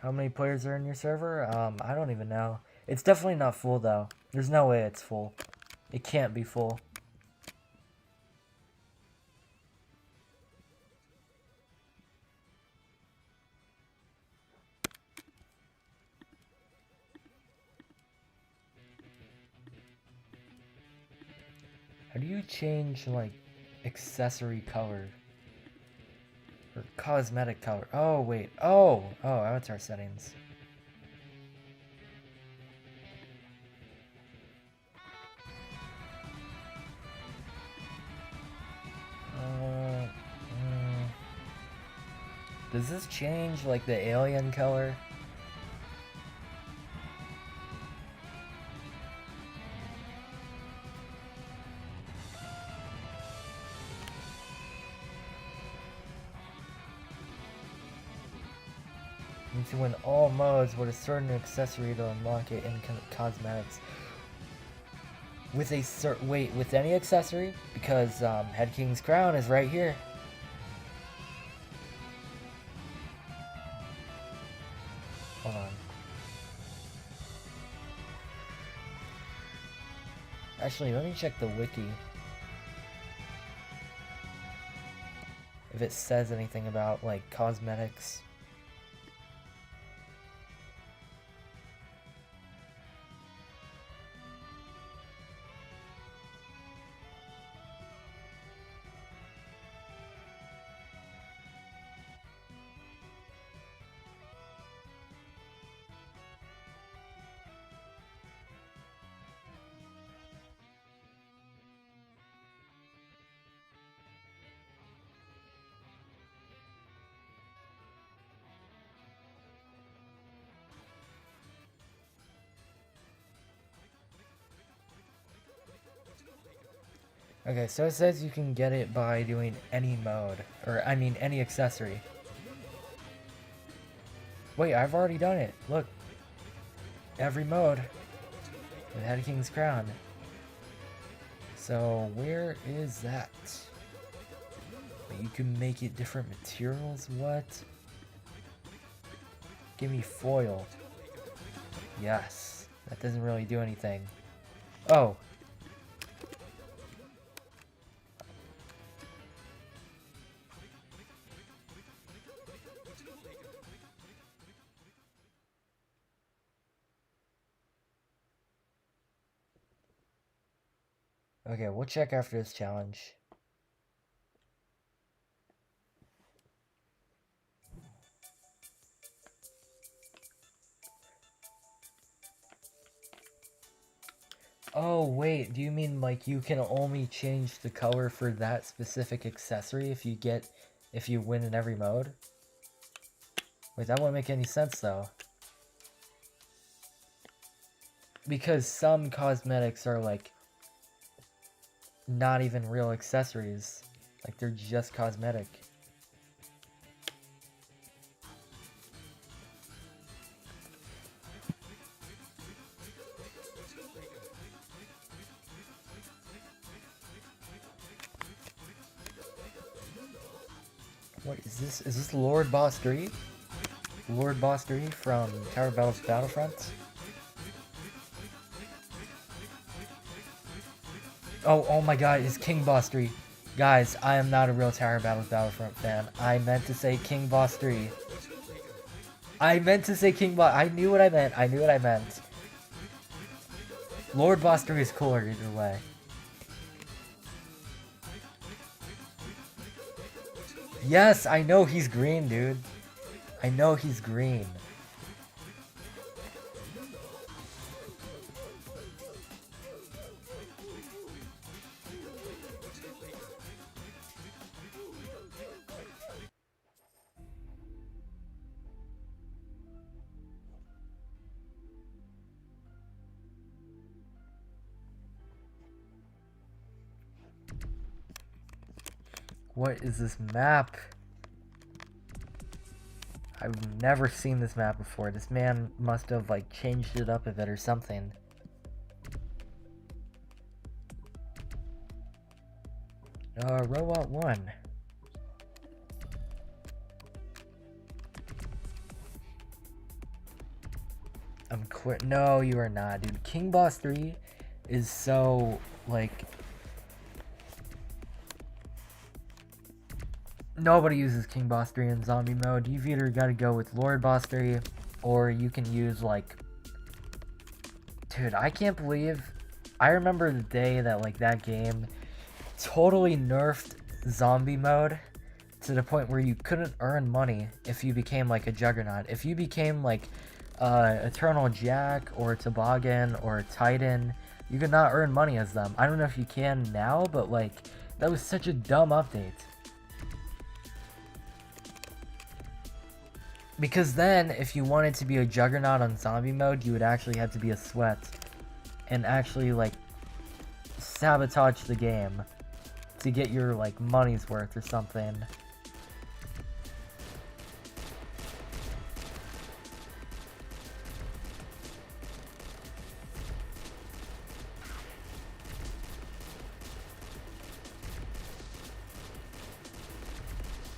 S1: How many players are in your server? I don't even know. It's definitely not full, though. There's no way it's full. It can't be full. How do you change, like, accessory color? Or cosmetic color? Oh, wait. Oh, avatar settings. Does this change, like, the alien color? Need to win all modes with a certain accessory to unlock it in cosmetics. With a wait, with any accessory? Because Head King's crown is right here. Hold on. Actually, let me check the wiki. If it says anything about, like, cosmetics. Okay, so it says you can get it by doing any mode. Or, I mean, any accessory. Wait, I've already done it. Look. Every mode. With Head King's crown. So, where is that? You can make it different materials? What? Give me foil. Yes. That doesn't really do anything. Oh. Okay, we'll check after this challenge. Oh, wait, do you mean, like, you can only change the color for that specific accessory if you win in every mode? Wait, that wouldn't make any sense, though. Because some cosmetics are, like, not even real accessories. Like, they're just cosmetic. What is this? Is this Lord Boss 3? Lord Boss 3 from Tower Battles Battlefront? Oh my god, it's King Boss 3. Guys, I am not a real Tower Battles Battlefront fan. I meant to say King Boss 3. I meant to say King Boss. I knew what I meant. I knew what I meant. Lord Boss 3 is cooler either way. Yes, I know he's green, dude. I know he's green. What is this map? I've never seen this map before. This man must have like changed it up a bit or something. Robot 1. I'm quit. No, you are not, dude. King Boss 3 is so like nobody uses King Boss 3 in zombie mode. You've either got to go with Lord Boss 3 or you can use like, dude, I can't believe I remember the day that like that game totally nerfed zombie mode to the point where you couldn't earn money if you became like a juggernaut. If you became like Eternal Jack or Toboggan or Titan, you could not earn money as them. I don't know if you can now, but like that was such a dumb update. Because then, if you wanted to be a juggernaut on zombie mode, you would actually have to be a sweat and actually like sabotage the game to get your like money's worth or something.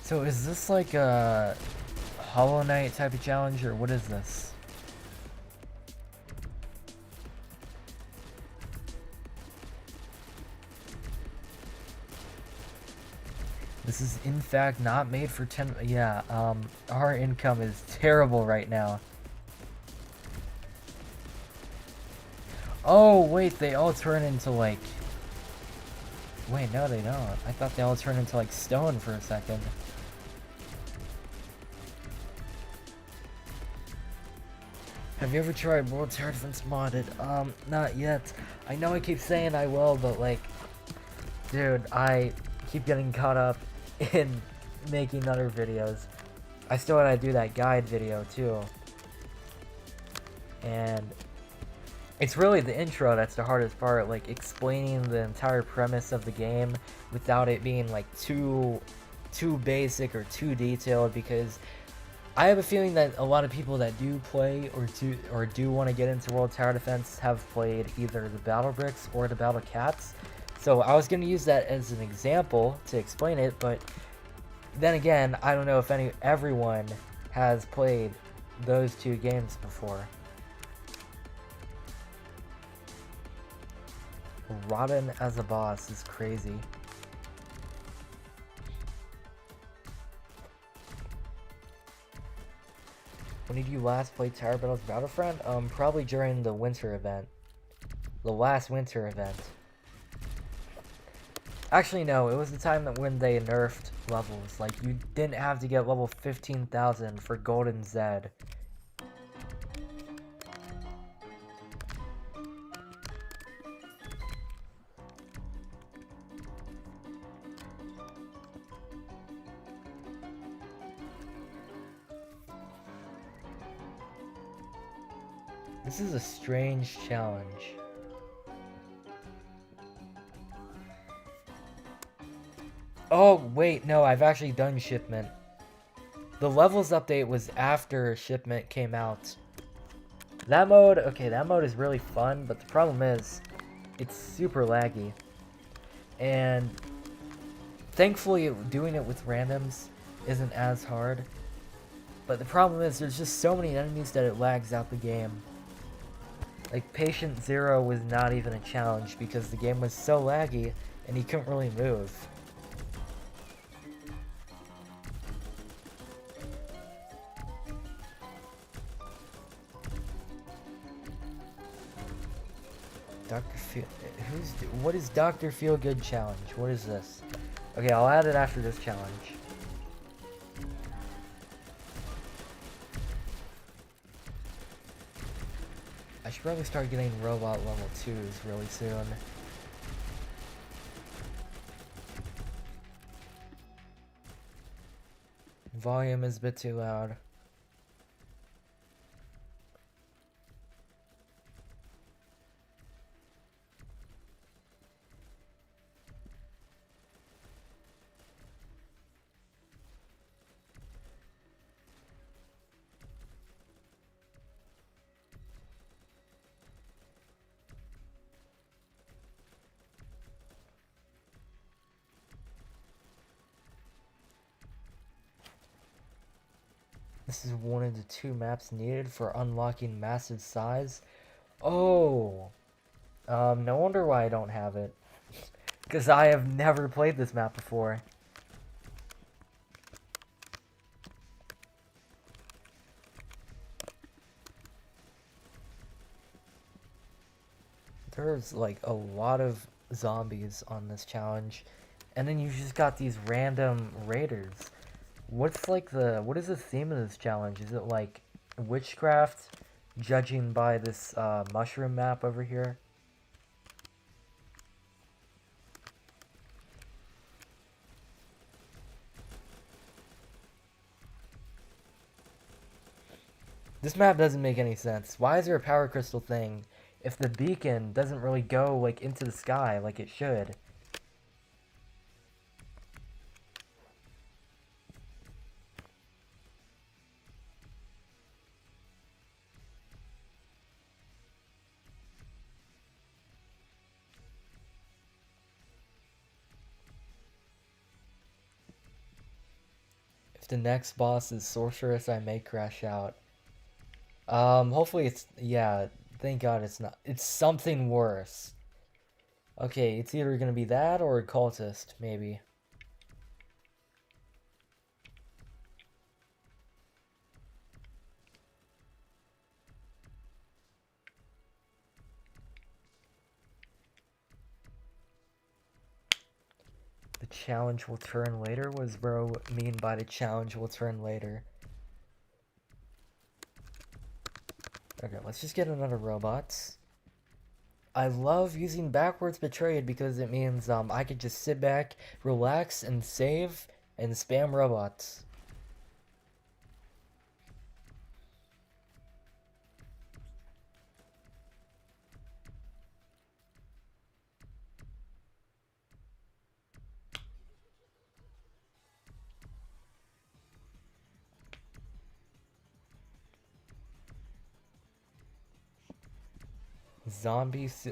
S1: So is this like a Hollow Knight type of challenge, or what is this? This is in fact not made for 10. Yeah, our income is terrible right now. Oh wait, they all turn into like, wait, no they don't. I thought they all turn into like stone for a second. Have you ever tried World Tower Defense modded? Not yet. I know I keep saying I will, but like, dude, I keep getting caught up in making other videos. I still gotta do that guide video too. And it's really the intro that's the hardest part, like explaining the entire premise of the game without it being like too basic or too detailed, because I have a feeling that a lot of people that do play or do want to get into World Tower Defense have played either the Battle Bricks or the Battle Cats. So I was going to use that as an example to explain it, but then again, I don't know if everyone has played those two games before. Robin as a boss is crazy. When did you last play Tower Battles Battlefront? Probably during the winter event. The last winter event. Actually, no, it was the time that when they nerfed levels. Like, you didn't have to get level 15,000 for Golden Zed. This is a strange challenge. Oh, wait, no, I've actually done Shipment. The levels update was after Shipment came out. That mode, okay, that mode is really fun, but the problem is, it's super laggy. And thankfully, doing it with randoms isn't as hard. But the problem is, there's just so many enemies that it lags out the game. Like, Patient Zero was not even a challenge because the game was so laggy and he couldn't really move. Dr. Feel... What is Dr. Feel Good Challenge? What is this? Okay, I'll add it after this challenge. I should probably start getting robot level 2s really soon. Volume is a bit too loud. This is one of the 2 maps needed for unlocking massive size. Oh! No wonder why I don't have it. Because I have never played this map before. There's like a lot of zombies on this challenge. And then you just got these random raiders. What is the theme of this challenge? Is it like witchcraft, judging by this mushroom map over here? This map doesn't make any sense. Why is there a power crystal thing if the beacon doesn't really go like into the sky like it should? If the next boss is sorceress, I may crash out. Hopefully it's, yeah, thank God it's not. It's something worse. Okay, it's either gonna be that or a cultist, maybe. The challenge will turn later? What does bro mean by the challenge will turn later? Okay, let's just get another robot. I love using backwards betrayed because it means I could just sit back, relax, and save, and spam robots.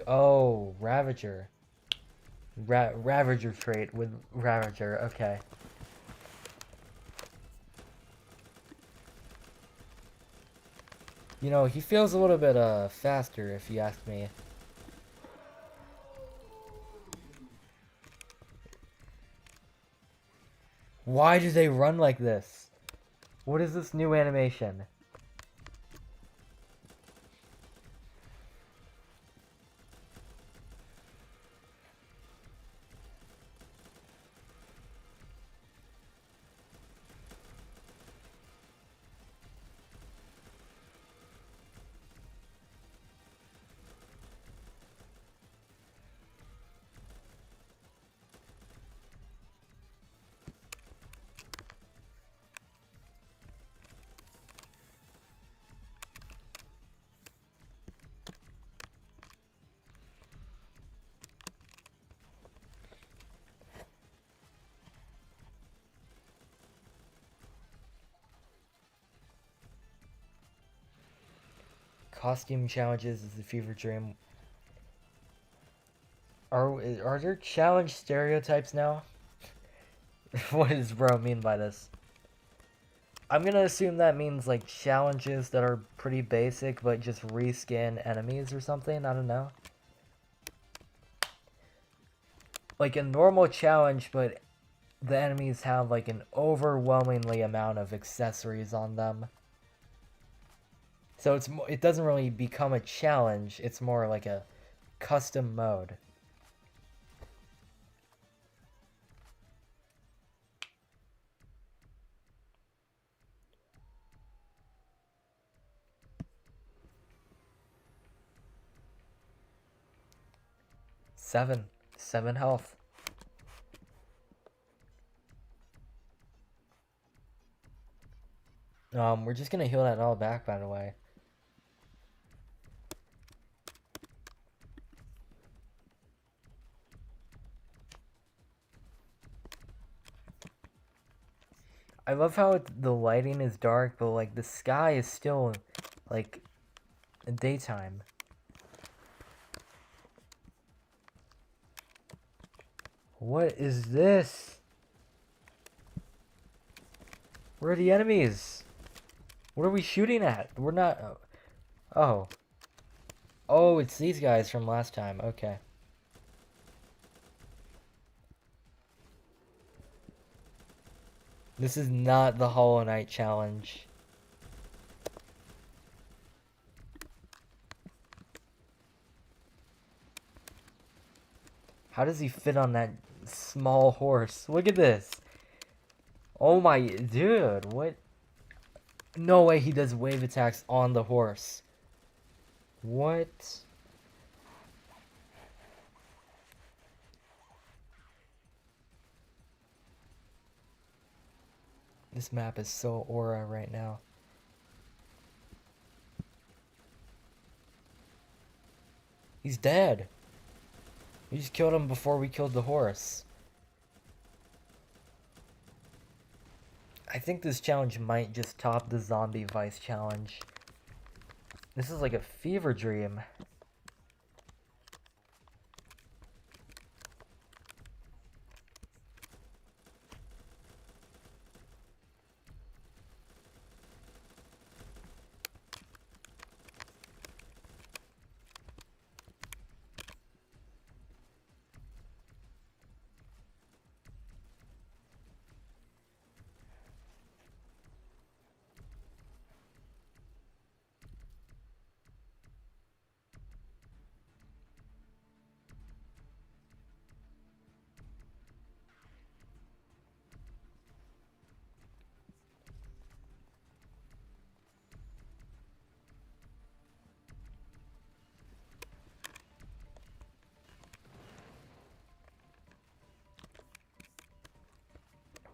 S1: Oh, Ravager. Ravager trait with Ravager, okay. You know, he feels a little bit faster if you ask me. Why do they run like this? What is this new animation? Costume challenges is the fever dream. Are there challenge stereotypes now? What does bro mean by this? I'm gonna assume that means like challenges that are pretty basic but just reskin enemies or something, I don't know. Like a normal challenge, but the enemies have like an overwhelmingly amount of accessories on them. So it doesn't really become a challenge, it's more like a custom mode. Seven health. We're just gonna heal that all back, by the way. I love how the lighting is dark, but like the sky is still like daytime. What is this? Where are the enemies? What are we shooting at? We're not... Oh. Oh, it's these guys from last time. Okay. This is not the Hollow Knight challenge. How does he fit on that small horse? Look at this. Oh my... Dude, what? No way he does wave attacks on the horse. What? This map is so aura right now. He's dead. We just killed him before we killed the horse. I think this challenge might just top the Zombie Vice challenge. This is like a fever dream.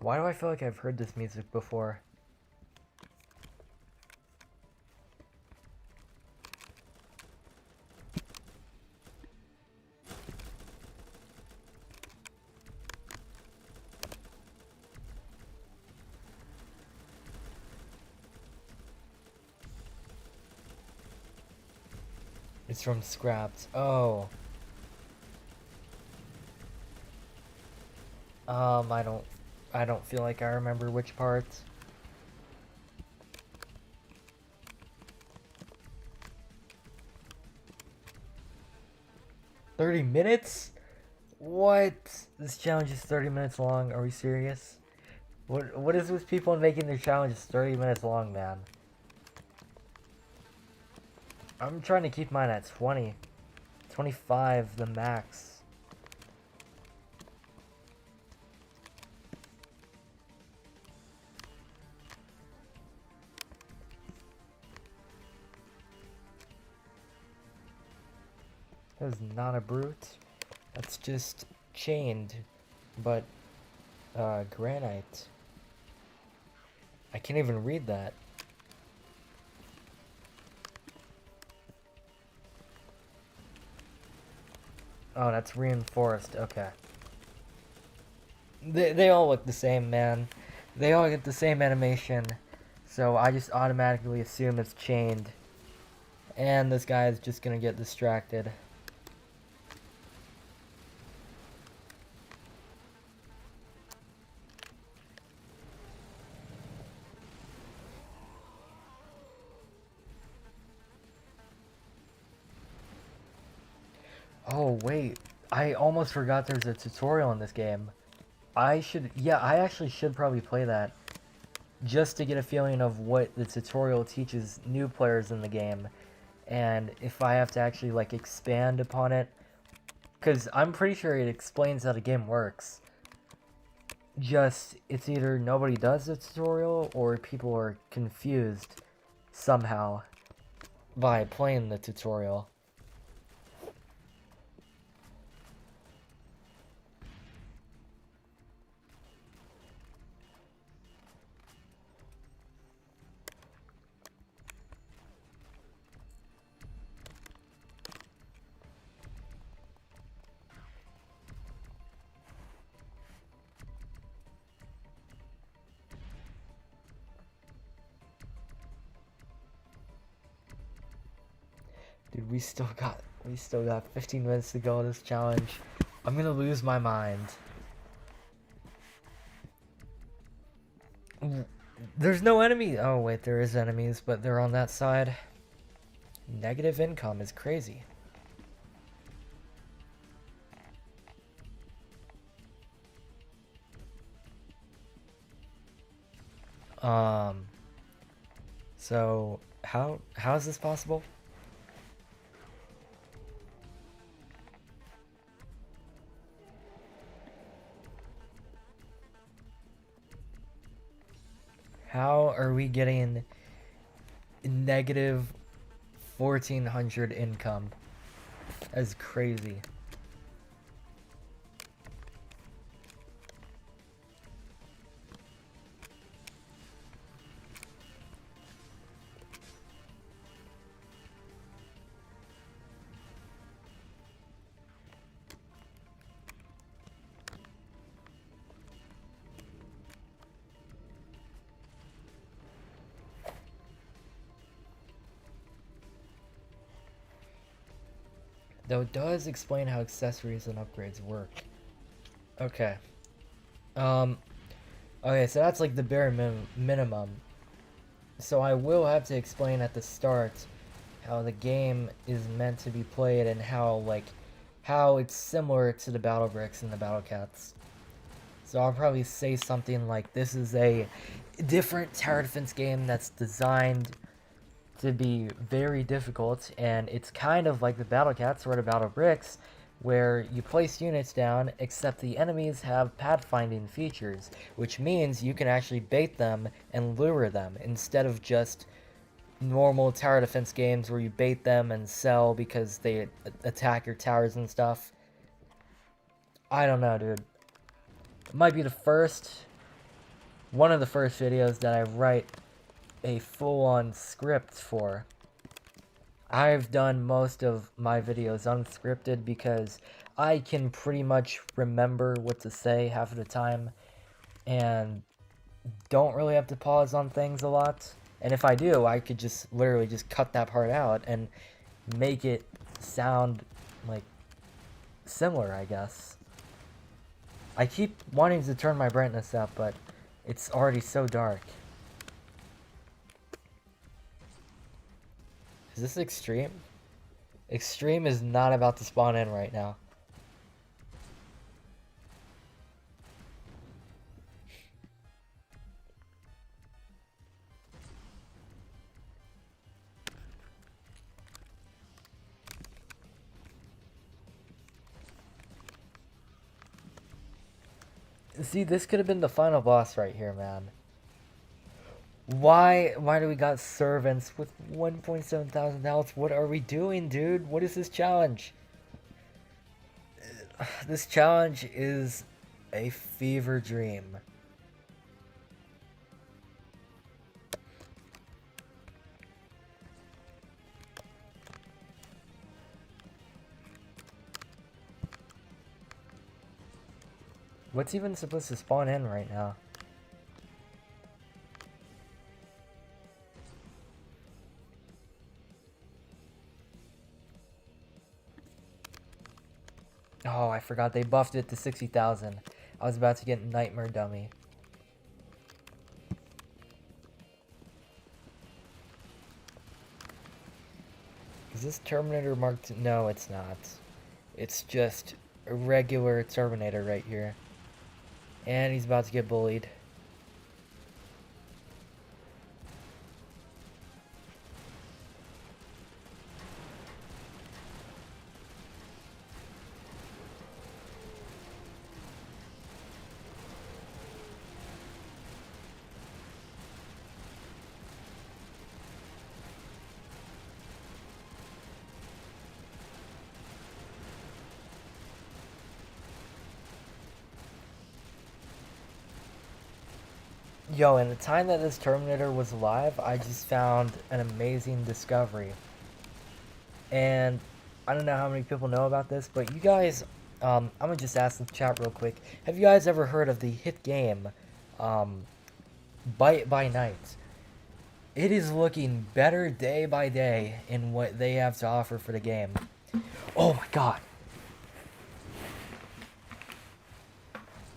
S1: Why do I feel like I've heard this music before? It's from Scrapped. Oh. I don't feel like I remember which parts. $30 minutes? What? This challenge is 30 minutes long. Are we serious? What is with people making their challenges 30 minutes long, man? I'm trying to keep mine at 20. 25, the max. That is not a brute. That's just chained, but granite. I can't even read that. Oh, that's reinforced. Okay. They all look the same, man. They all get the same animation, so I just automatically assume it's chained. And this guy is just gonna get distracted. Oh, wait. I almost forgot there's a tutorial in this game. Yeah, I actually should probably play that. Just to get a feeling of what the tutorial teaches new players in the game. and if I have to actually like expand upon it, because I'm pretty sure it explains how the game works. Just, it's either nobody does the tutorial or people are confused somehow by playing the tutorial. Dude, we still got 15 minutes to go in this challenge. I'm gonna lose my mind. There's no enemy. Oh wait, there is enemies, but they're on that side. Negative income is crazy. Um. So how is this possible? How are we getting negative 1400 income? That's crazy. Though it does explain how accessories and upgrades work. Okay. Um, okay, so that's like the bare minimum. So I will have to explain at the start how the game is meant to be played and how it's similar to the battle bricks and the battle cats. So I'll probably say something like this is a different tower defense game that's designed to be very difficult, and it's kind of like the battle cats or the battle bricks, where you place units down, except the enemies have pathfinding features, which means you can actually bait them and lure them instead of just normal tower defense games where you bait them and sell because they attack your towers and stuff. I don't know, dude. It might be one of the first videos that I write a full-on script for. I've done most of my videos unscripted because I can pretty much remember what to say half of the time and don't really have to pause on things a lot. And if I do, I could just literally just cut that part out and make it sound like similar, I guess. I keep wanting to turn my brightness up, but it's already so dark. Is this extreme? Extreme is not about to spawn in right now. See, this could have been the final boss right here, man. Why do we got servants with 1.7 thousand health? What are we doing, dude? What is this challenge? This challenge is a fever dream. What's even supposed to spawn in right now? Oh, I forgot they buffed it to 60,000. I was about to get Nightmare Dummy. Is this Terminator Mark II? No, it's not. It's just a regular Terminator right here. And he's about to get bullied. Yo, in the time that this Terminator was alive, I just found an amazing discovery. And I don't know how many people know about this, but you guys, I'm gonna just ask the chat real quick. Have you guys ever heard of the hit game, um, Bite by Night? It is looking better day by day in what they have to offer for the game. Oh my god.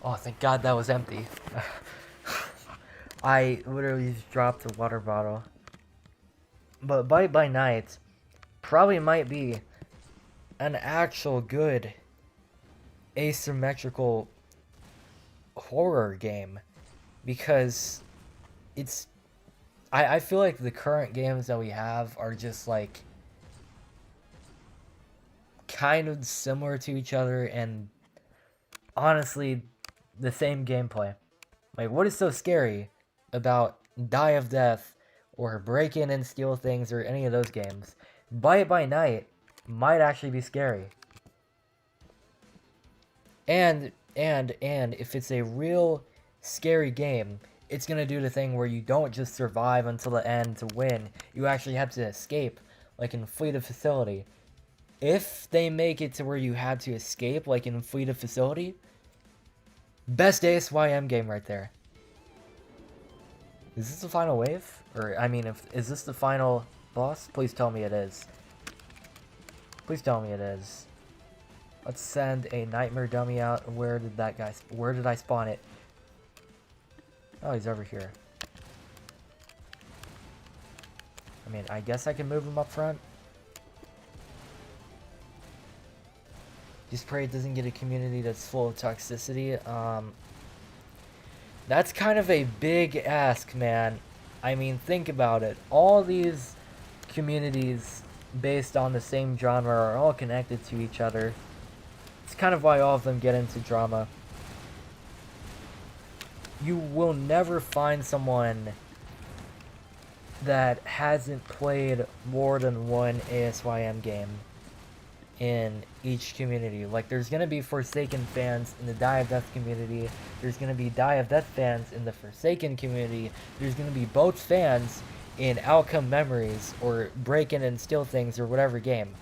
S1: Oh, thank god that was empty. I literally just dropped a water bottle. But Bite by Night probably might be an actual good asymmetrical horror game because it's I feel like the current games that we have are just like kind of similar to each other and honestly the same gameplay. Like, what is so scary about Die of Death or Break In and Steal Things or any of those games? Bite by Night might actually be scary. And if it's a real scary game, it's gonna do the thing where you don't just survive until the end to win. You actually have to escape, like in Fleet of Facility. If they make it to where you had to escape, like in Fleet of Facility, best ASYM game right there. Is this the final wave? Or, I mean, is this the final boss? Please tell me it is. Please tell me it is. Let's send a nightmare dummy out. Where did I spawn it? Oh, he's over here. I mean, I guess I can move him up front. Just pray it doesn't get a community that's full of toxicity. That's kind of a big ask, man. I mean, think about it. All these communities based on the same genre are all connected to each other. It's kind of why all of them get into drama. You will never find someone that hasn't played more than one ASYM game in each community. Like, there's gonna be Forsaken fans in the Die of Death community. There's gonna be Die of Death fans in the Forsaken community. There's gonna be both fans in Outcome Memories or Break In and Steal Things or whatever game.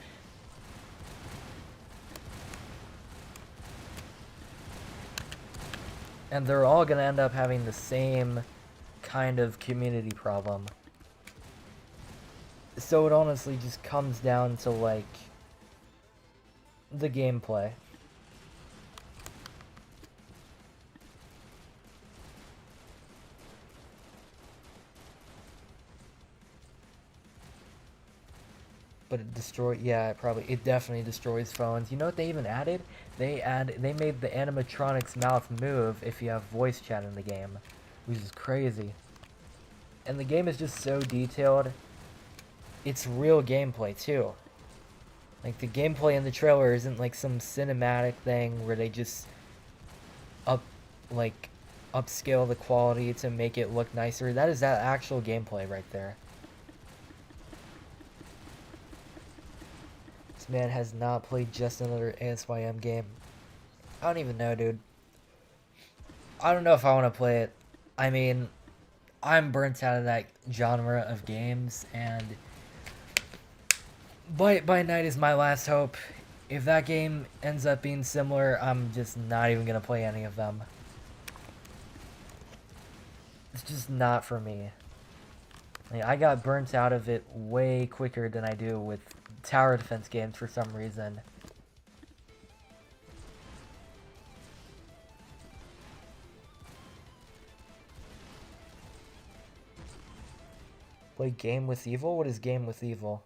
S1: And they're all gonna end up having the same kind of community problem. So it honestly just comes down to, like, the gameplay. But it it definitely destroys phones. You know what they even added? They made the animatronics mouth move if you have voice chat in the game, which is crazy. And the game is just so detailed. It's real gameplay too. Like, the gameplay in the trailer isn't like some cinematic thing where they just upscale the quality to make it look nicer. That is that actual gameplay right there. This man has not played just another ASYM game. I don't even know, dude. I don't know if I want to play it. I mean, I'm burnt out of that genre of games, and Bite by Night is my last hope. If that game ends up being similar, I'm just not even gonna play any of them. It's just not for me. Like, I got burnt out of it way quicker than I do with tower defense games for some reason. Play Game with Evil? What is Game with Evil?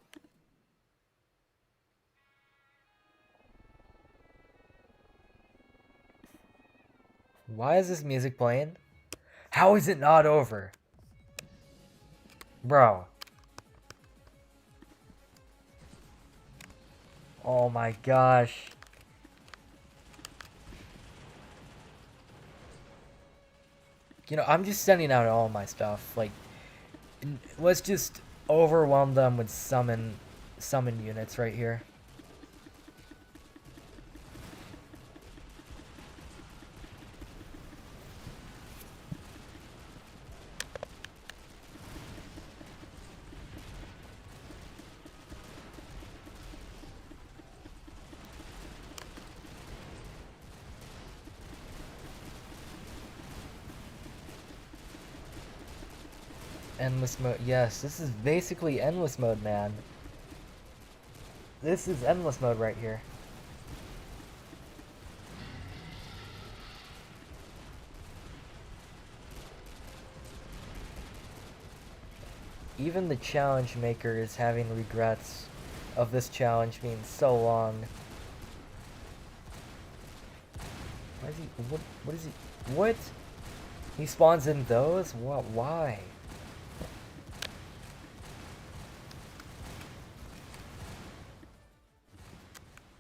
S1: Why is this music playing? How is it not over? Bro. Oh my gosh. You know, I'm just sending out all my stuff. Like, let's just overwhelm them with summon units right here. Endless mode. Yes, this is basically endless mode, man. This is endless mode right here. Even the challenge maker is having regrets of this challenge being so long. Why is he? What is he? What? He spawns in those? What? Why?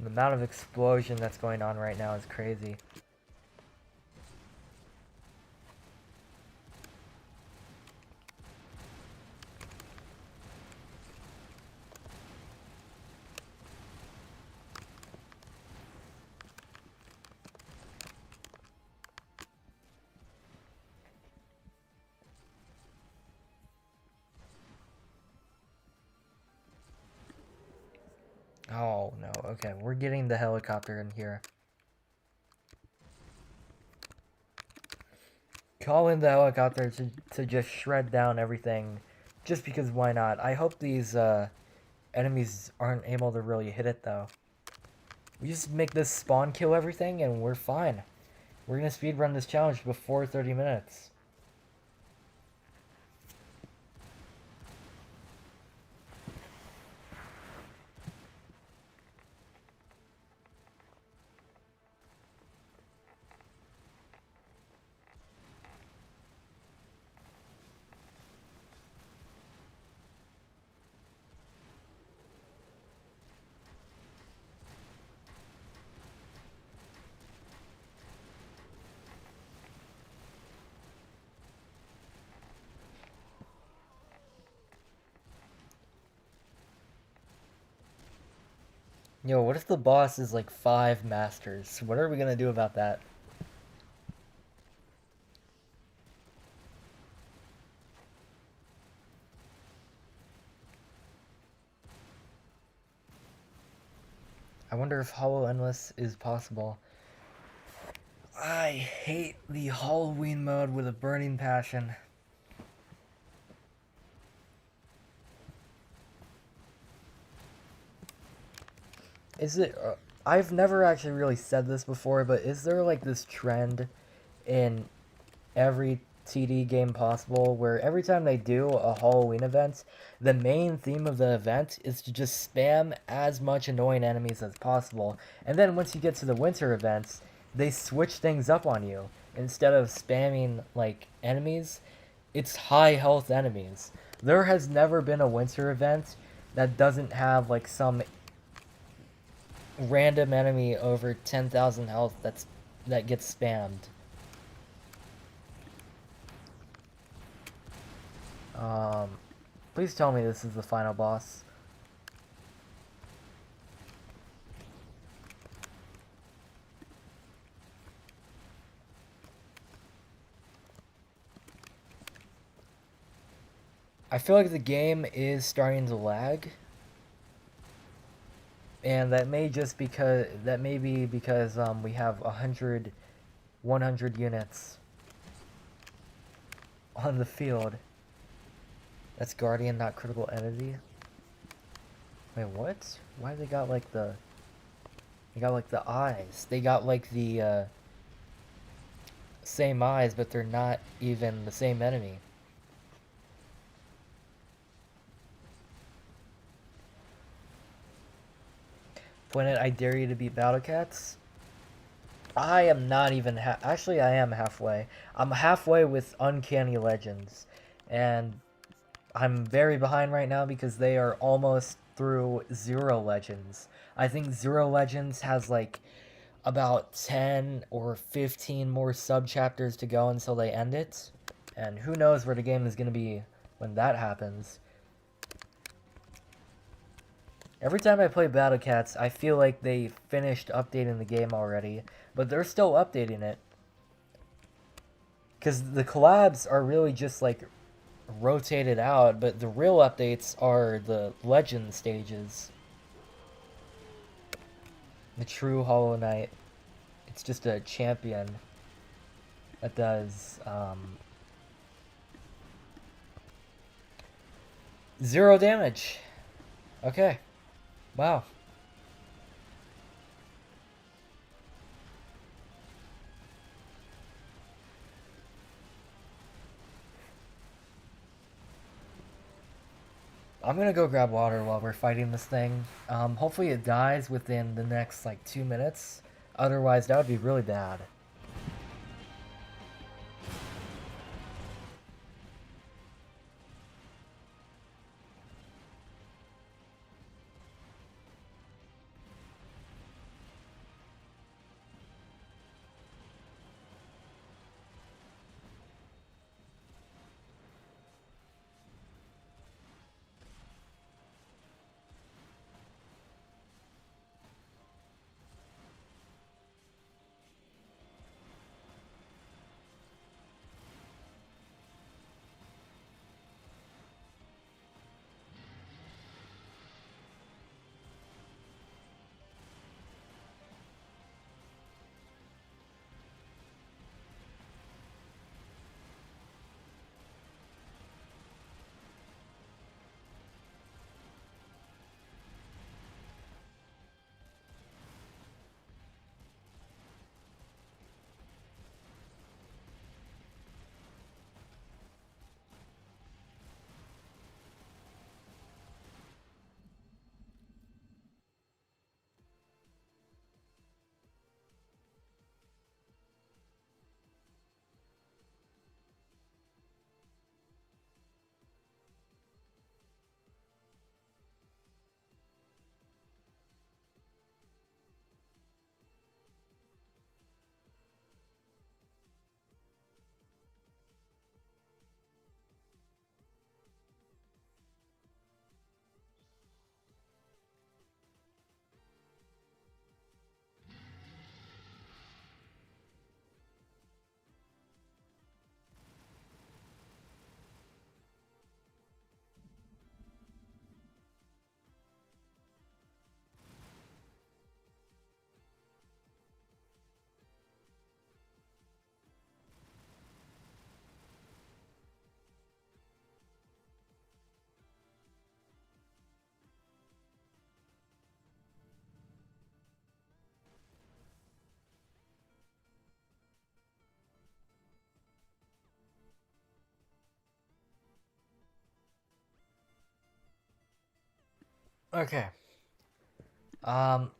S1: The amount of explosion that's going on right now is crazy. Oh no, okay, we're getting the helicopter in here. Call in the helicopter to just shred down everything, just because why not? I hope these enemies aren't able to really hit it though. We just make this spawn kill everything and we're fine. We're gonna speedrun this challenge before 30 minutes. Yo, what if the boss is like 5 masters? What are we gonna do about that? I wonder if Hollow Endless is possible. I hate the Halloween mode with a burning passion. Is it... I've never actually really said this before, but is there like this trend in every TD game possible where every time they do a Halloween event, the main theme of the event is to just spam as much annoying enemies as possible, and then once you get to the winter events, they switch things up on you. Instead of spamming like enemies, it's high health enemies. There has never been a winter event that doesn't have like some random enemy over 10,000 health that gets spammed. Um, Please tell me this is the final boss. I feel like the game is starting to lag. And that may be because we have 100 units on the field. That's Guardian, not critical entity. Wait, what? Why they got like the... They got like the eyes. They got like the same eyes, but they're not even the same enemy. Planet, I dare you to beat Battle Cats. I am not even actually I am halfway. I'm halfway with Uncanny Legends, and I'm very behind right now because they are almost through Zero Legends. I think Zero Legends has like about 10 or 15 more sub-chapters to go until they end it. And who knows where the game is going to be when that happens. Every time I play Battle Cats, I feel like they finished updating the game already, but they're still updating it. Because the collabs are really just like rotated out, but the real updates are the legend stages. The true Hollow Knight. It's just a champion that does 0 damage. Okay. Wow. I'm gonna go grab water while we're fighting this thing. Hopefully it dies within the next like 2 minutes. Otherwise, that would be really bad. Okay. Um.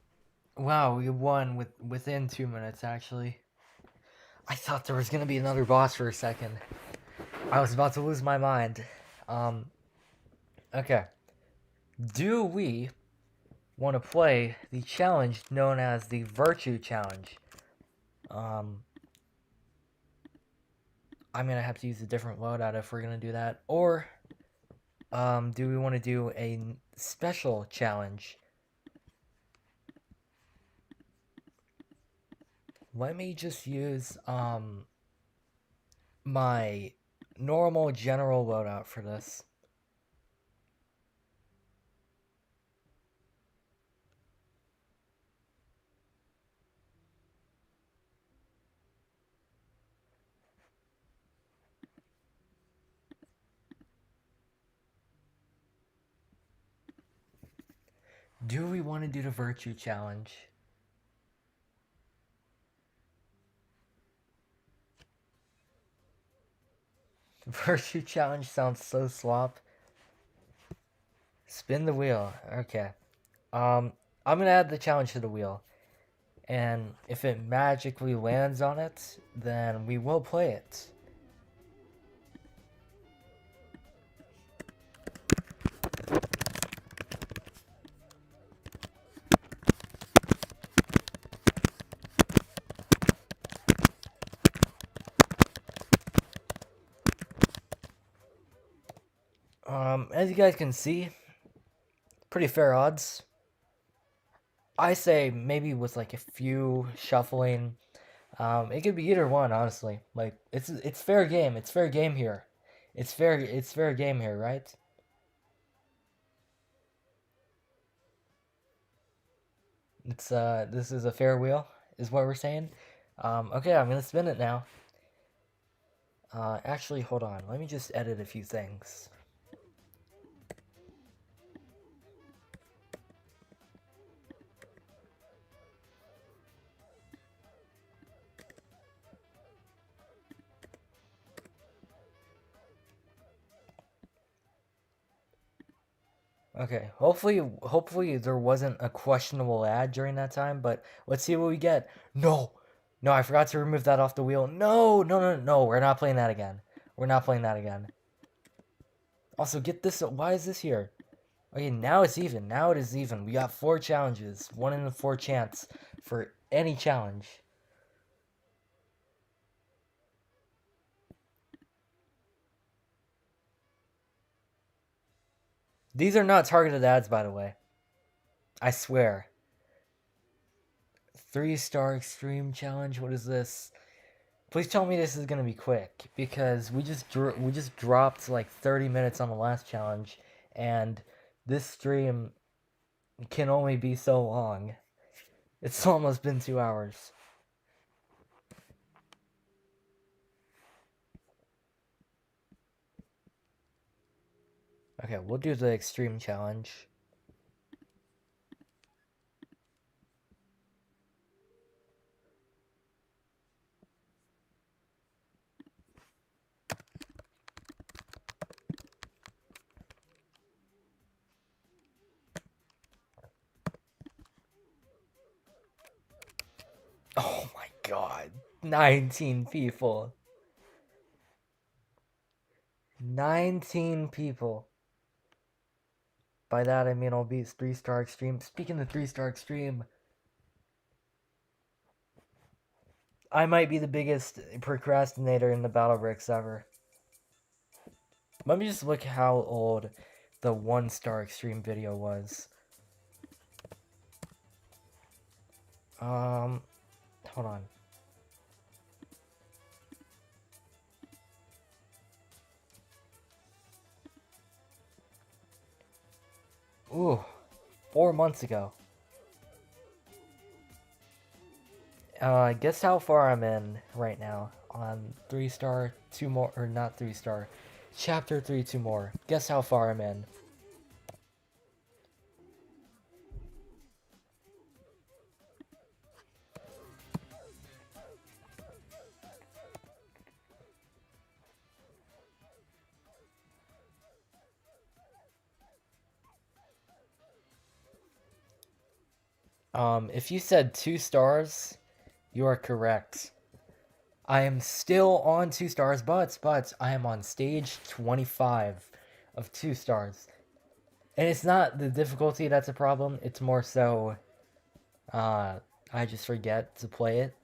S1: Wow, we won within 2 minutes. Actually, I thought there was gonna be another boss for a second. I was about to lose my mind. Um. Okay. Do we want to play the challenge known as the Virtue Challenge? Um. I'm gonna have to use a different loadout if we're gonna do that, or do we want to do a special challenge? Let me just use my normal general loadout for this. Do we want to do the Virtue Challenge? Virtue Challenge sounds so slop. Spin the wheel. Okay. I'm gonna add the challenge to the wheel. And if it magically lands on it, then we will play it. As you guys can see, pretty fair odds. I say maybe with like a few shuffling. It could be either one, honestly. Like it's fair game. It's fair game here. It's fair game here, right? It's this is a fair wheel, is what we're saying. Okay, I'm gonna spin it now. Actually, hold on. Let me just edit a few things. Okay, hopefully there wasn't a questionable ad during that time, but let's see what we get. No, no, I forgot to remove that off the wheel. No, no, no, no, we're not playing that again. We're not playing that again. Also, get this. Why is this here? Okay, now it's even. Now it is even. We got 4 challenges, 1 in 4 chance for any challenge. These are not targeted ads, by the way. I swear. 3-star extreme challenge. What is this? Please tell me this is gonna be quick because we just dropped like 30 minutes on the last challenge, and this stream can only be so long. It's almost been 2 hours. Okay, we'll do the extreme challenge. Oh my god. 19 people. 19 people. By that I mean I'll be 3-star extreme. Speaking of 3-star extreme, I might be the biggest procrastinator in the Battle Bricks ever. Let me just look how old the 1-star extreme video was. Hold on. Ooh, 4 months ago. Guess how far I'm in right now on 3-star, 2 more, or not 3-star, chapter 3, 2 more. Guess how far I'm in. If you said 2 stars, you are correct. I am still on 2 stars, but I am on stage 25 of 2 stars. And it's not the difficulty that's a problem, it's more so, I just forget to play it.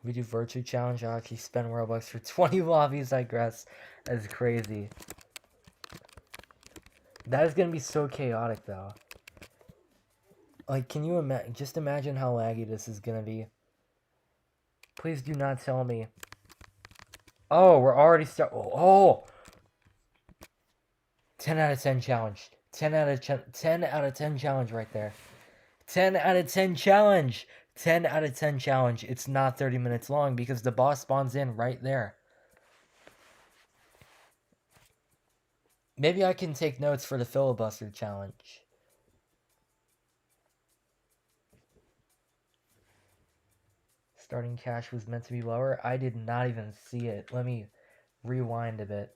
S1: We do virtue challenge, I actually spend Robux for 20 lobbies, I guess. That's crazy. That is gonna be so chaotic, though. Like, can you just imagine how laggy this is gonna be? Please do not tell me. Oh, we're already Oh! 10 out of 10 challenge. 10 out of 10 out of 10 challenge right there. 10 out of 10 challenge. 10 out of 10 challenge. It's not 30 minutes long because the boss spawns in right there. Maybe I can take notes for the filibuster challenge. Starting cash was meant to be lower. I did not even see it. Let me rewind a bit.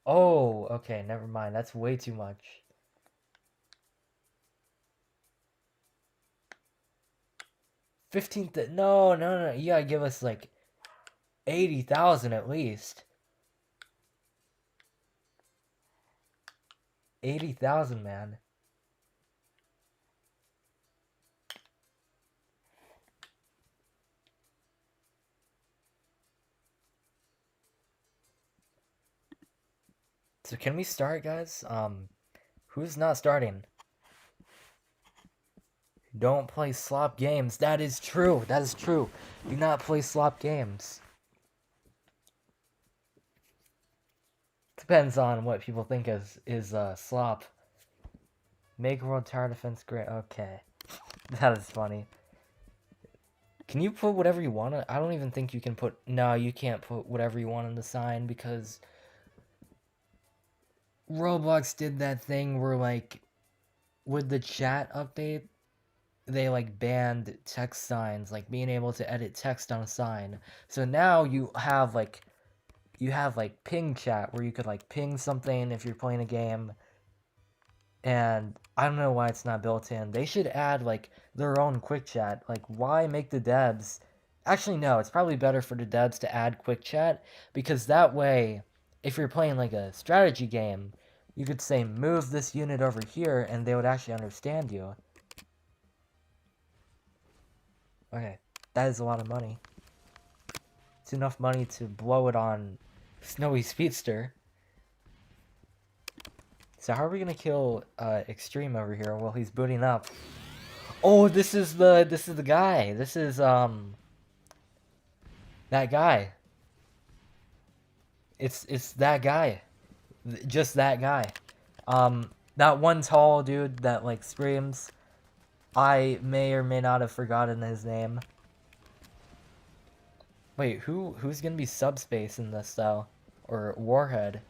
S1: Oh, okay, never mind. That's way too much. 15th. No, no, no. You gotta give us like 80,000 at least. 80,000, man. So can we start, guys? Who's not starting? Don't play slop games. That is true. That is true. Do not play slop games. Depends on what people think is slop. Make world tower defense great. Okay. That is funny. Can you put whatever you want? I don't even think you can put... No, you can't put whatever you want on the sign because... Roblox did that thing where, like, with the chat update, they, like, banned text signs, like, being able to edit text on a sign. So now you have, like, you have like ping chat where you could like ping something if you're playing a game. And I don't know why it's not built in. They should add like their own quick chat. Like, why make the devs? Actually, no, it's probably better for the devs to add quick chat, because that way, if you're playing like a strategy game, you could say move this unit over here and they would actually understand you. Okay, that is a lot of money. It's enough money to blow it on Snowy Speedster. So how are we gonna kill Extreme over here while he's booting up? Oh, this is the guy. This is that guy. It's that guy. Just that guy. That one tall dude that like screams. I may or may not have forgotten his name. Wait, who's gonna be Subspace in this though? Or Warhead?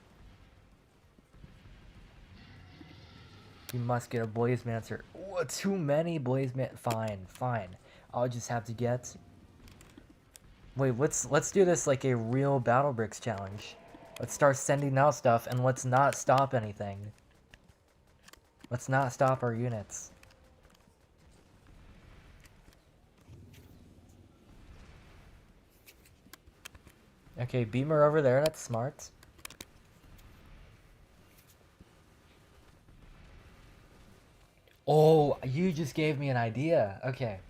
S1: You must get a Blazemancer. What? Too many Blazeman. Fine. I'll just have to get. Wait, let's do this like a real Battle Bricks challenge. Let's start sending out stuff and let's not stop anything. Let's not stop our units. Okay, Beamer over there, that's smart. Oh, you just gave me an idea. Okay.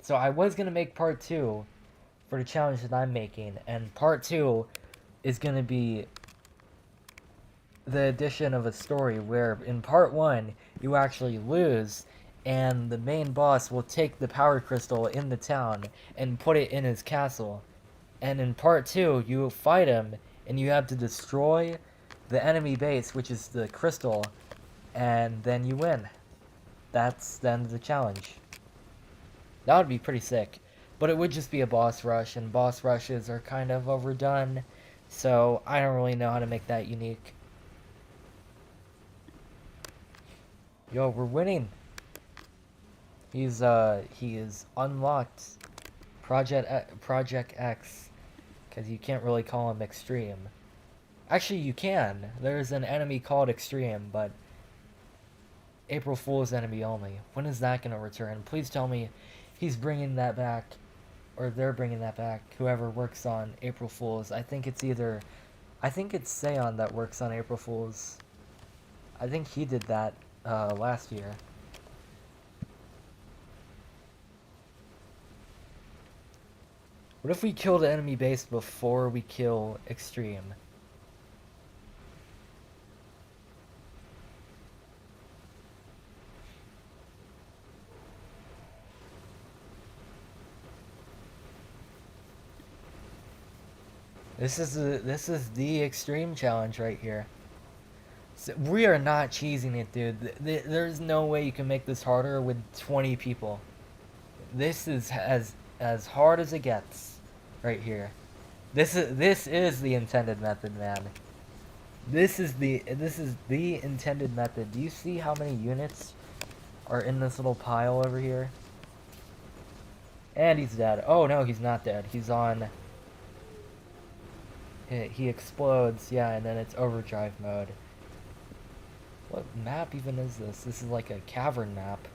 S1: So I was gonna make part 2 for the challenge that I'm making, and part 2 is gonna be the addition of a story where in part 1 you actually lose and the main boss will take the power crystal in the town and put it in his castle. And in part 2 you fight him and you have to destroy the enemy base, which is the crystal, and then you win. That's the end of the challenge. That would be pretty sick. But it would just be a boss rush, and boss rushes are kind of overdone, so I don't really know how to make that unique. Yo, we're winning. He is unlocked Project X, because you can't really call him Extreme. Actually, you can. There's an enemy called Extreme, but April Fool's enemy only. When is that gonna return? Please tell me he's bringing that back, or they're bringing that back. Whoever works on April Fool's. I think it's Seon that works on April Fool's. I think he did that last year. What if we kill the enemy base before we kill Extreme? This is the Extreme challenge right here. So we are not cheesing it, dude. There's no way you can make this harder with 20 people. This is as hard as it gets, right here. This is the intended method, man. This is the intended method. Do you see how many units are in this little pile over here? And he's dead. Oh no, he's not dead. He's on. He explodes, yeah, and then it's overdrive mode. What map even is this? This is like a cavern map.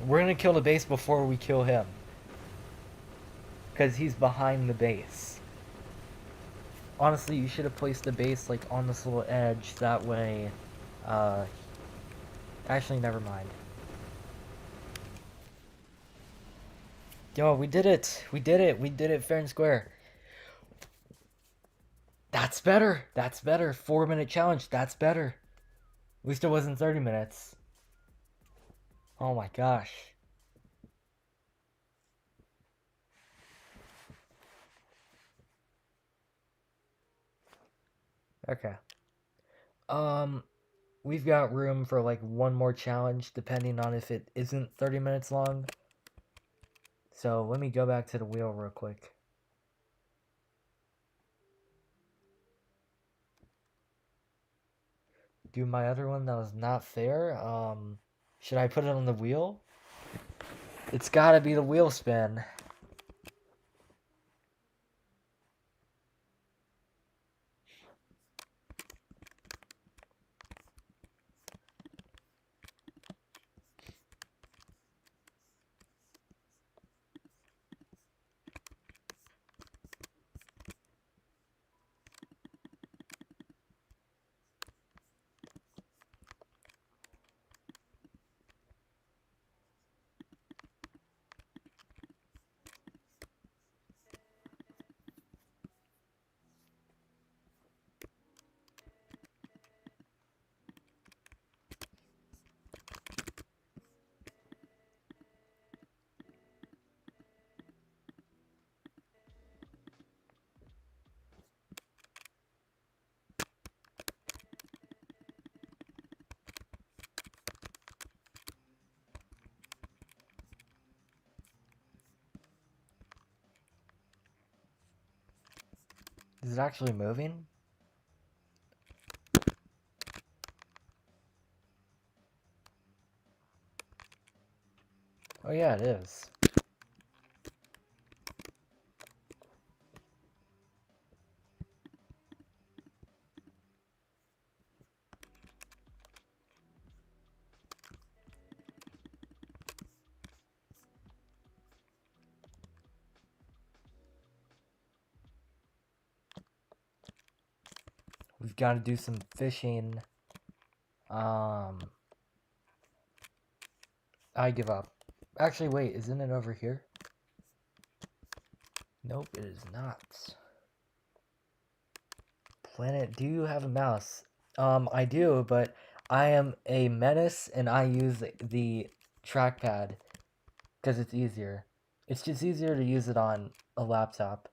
S1: We're gonna kill the base before we kill him. Because he's behind the base. Honestly, you should have placed the base like on this little edge. That way, actually, never mind. Yo, we did it! We did it! We did it fair and square. That's better! That's better! 4-minute challenge, that's better! At least it wasn't 30 minutes. Oh my gosh. Okay. We've got room for like one more challenge, depending on if it isn't 30 minutes long. So let me go back to the wheel real quick. do my other one that was not fair. Should I put it on the wheel? It's gotta be the wheel spin. Is it actually moving? Oh yeah, it is. We've got to do some fishing. Um, I give up. Actually, wait, isn't it over here? Nope, it is not. Planet, do you have a mouse? I do, but I am a menace and I use the trackpad because it's easier. It's just easier to use it on a laptop.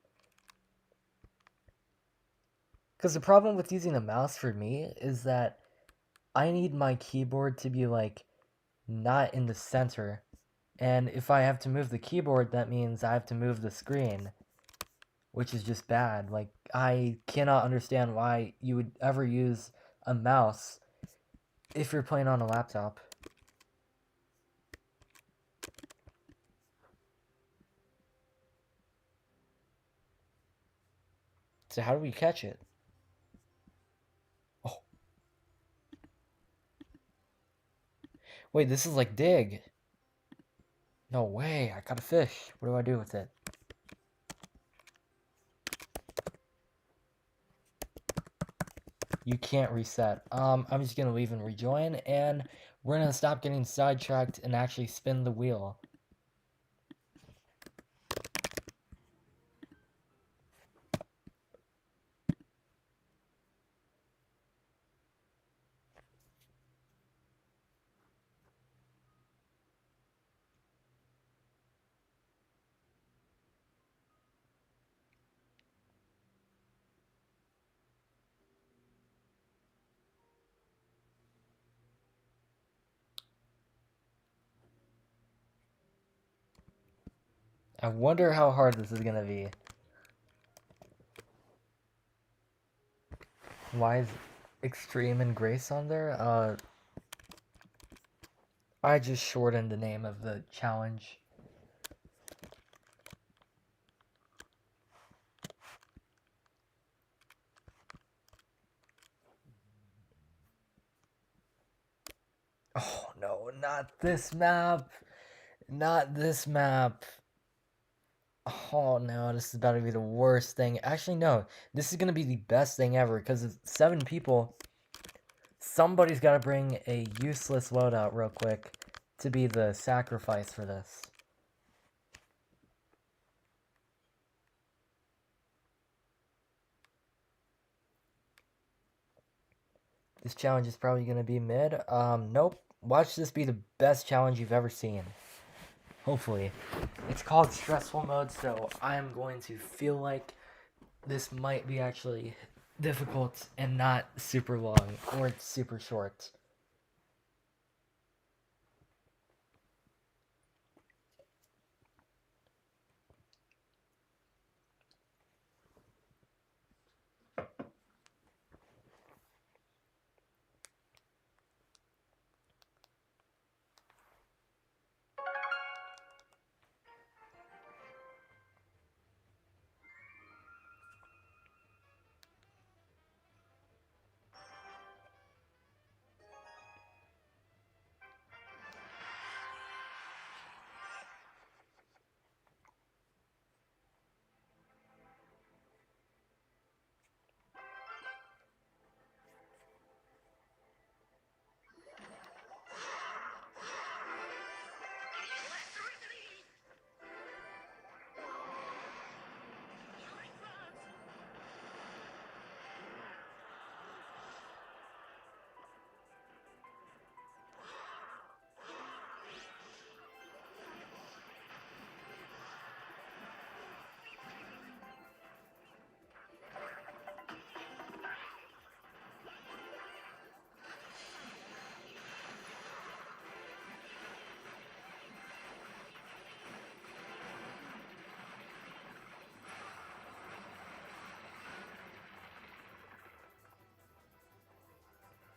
S1: Because the problem with using a mouse for me is that I need my keyboard to be like not in the center. And if I have to move the keyboard, that means I have to move the screen, which is just bad. Like, I cannot understand why you would ever use a mouse if you're playing on a laptop. So how do we catch it? Oh, wait, this is like dig. No way, I got a fish. What do I do with it? You can't reset. I'm just gonna leave and rejoin, and we're gonna stop getting sidetracked and actually spin the wheel. I wonder how hard this is gonna be. Why is Extreme and Grace on there? I just shortened the name of the challenge. Oh no, not this map! Not this map! Oh no, this is about to be the worst thing. Actually, no, this is gonna be the best thing ever because it's 7 people. Somebody's gotta bring a useless loadout real quick to be the sacrifice for this. This challenge is probably gonna be mid. Nope. Watch this be the best challenge you've ever seen. Hopefully. It's called stressful mode, so I'm going to feel like this might be actually difficult and not super long or super short.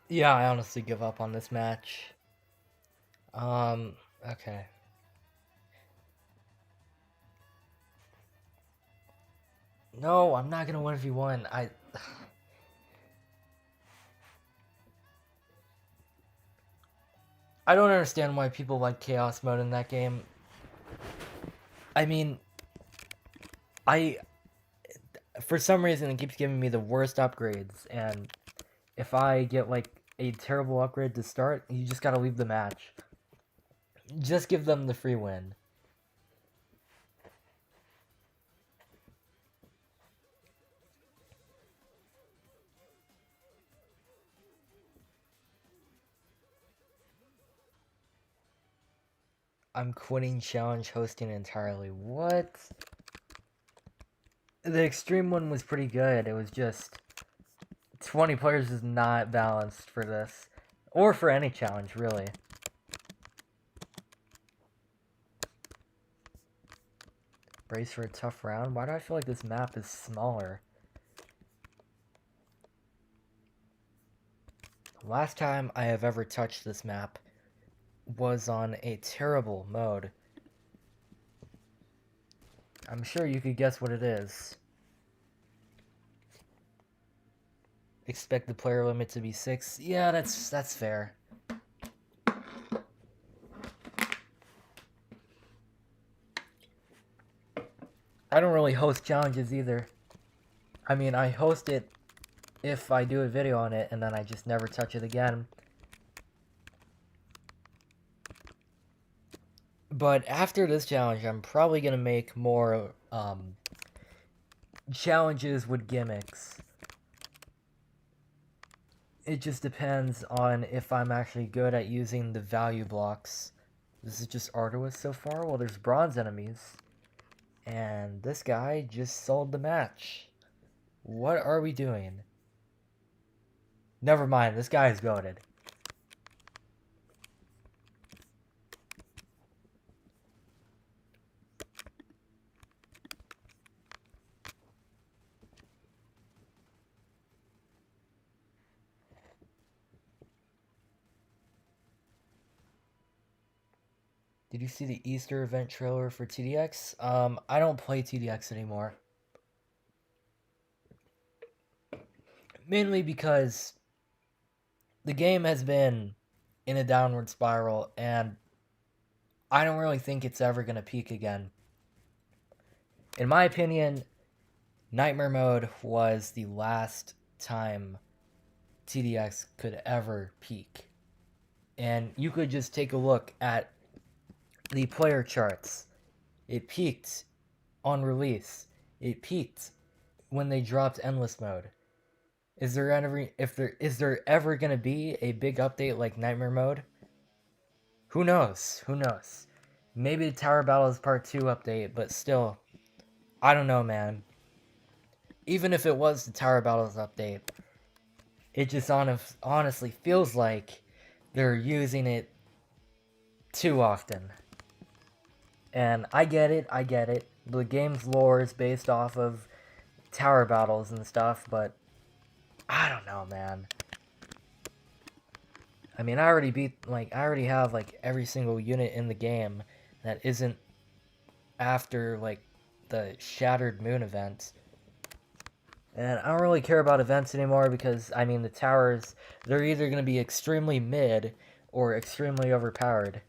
S1: Yeah, I honestly give up on this match. Um, okay. No, I'm not gonna 1v1. I don't understand why people like chaos mode in that game. I mean, I for some reason it keeps giving me the worst upgrades, and if I get like a terrible upgrade to start, you just gotta leave the match. Just give them the free win. I'm quitting challenge hosting entirely. What? The extreme one was pretty good. It was just 20 players is not balanced for this. Or for any challenge, really. Brace for a tough round? Why do I feel like this map is smaller? Last time I have ever touched this map was on a terrible mode. I'm sure you could guess what it is. Expect the player limit to be 6. Yeah, that's fair. I don't really host challenges either. I mean, I host it if I do a video on it, and then I just never touch it again. But after this challenge, I'm probably gonna make more challenges with gimmicks. It just depends on if I'm actually good at using the value blocks. This is just arduous so far. Well, there's bronze enemies. And this guy just sold the match. What are we doing? Never mind, this guy is goated. Did you see the Easter event trailer for TDX? I don't play TDX anymore. Mainly because the game has been in a downward spiral, and I don't really think it's ever going to peak again. In my opinion, Nightmare Mode was the last time TDX could ever peak. And you could just take a look at the player charts. It peaked on release. It peaked when they dropped Endless Mode. Is there ever gonna be a big update like Nightmare Mode? Who knows? Who knows? Maybe the Tower Battles Part 2 update, but still, I don't know, man. Even if it was the Tower Battles update, it just honestly feels like they're using it too often. And I get it, I get it. The game's lore is based off of tower battles and stuff, but I don't know, man. I mean, I already have, like, every single unit in the game that isn't after, like, the Shattered Moon event. And I don't really care about events anymore because, I mean, the towers, they're either going to be extremely mid or extremely overpowered.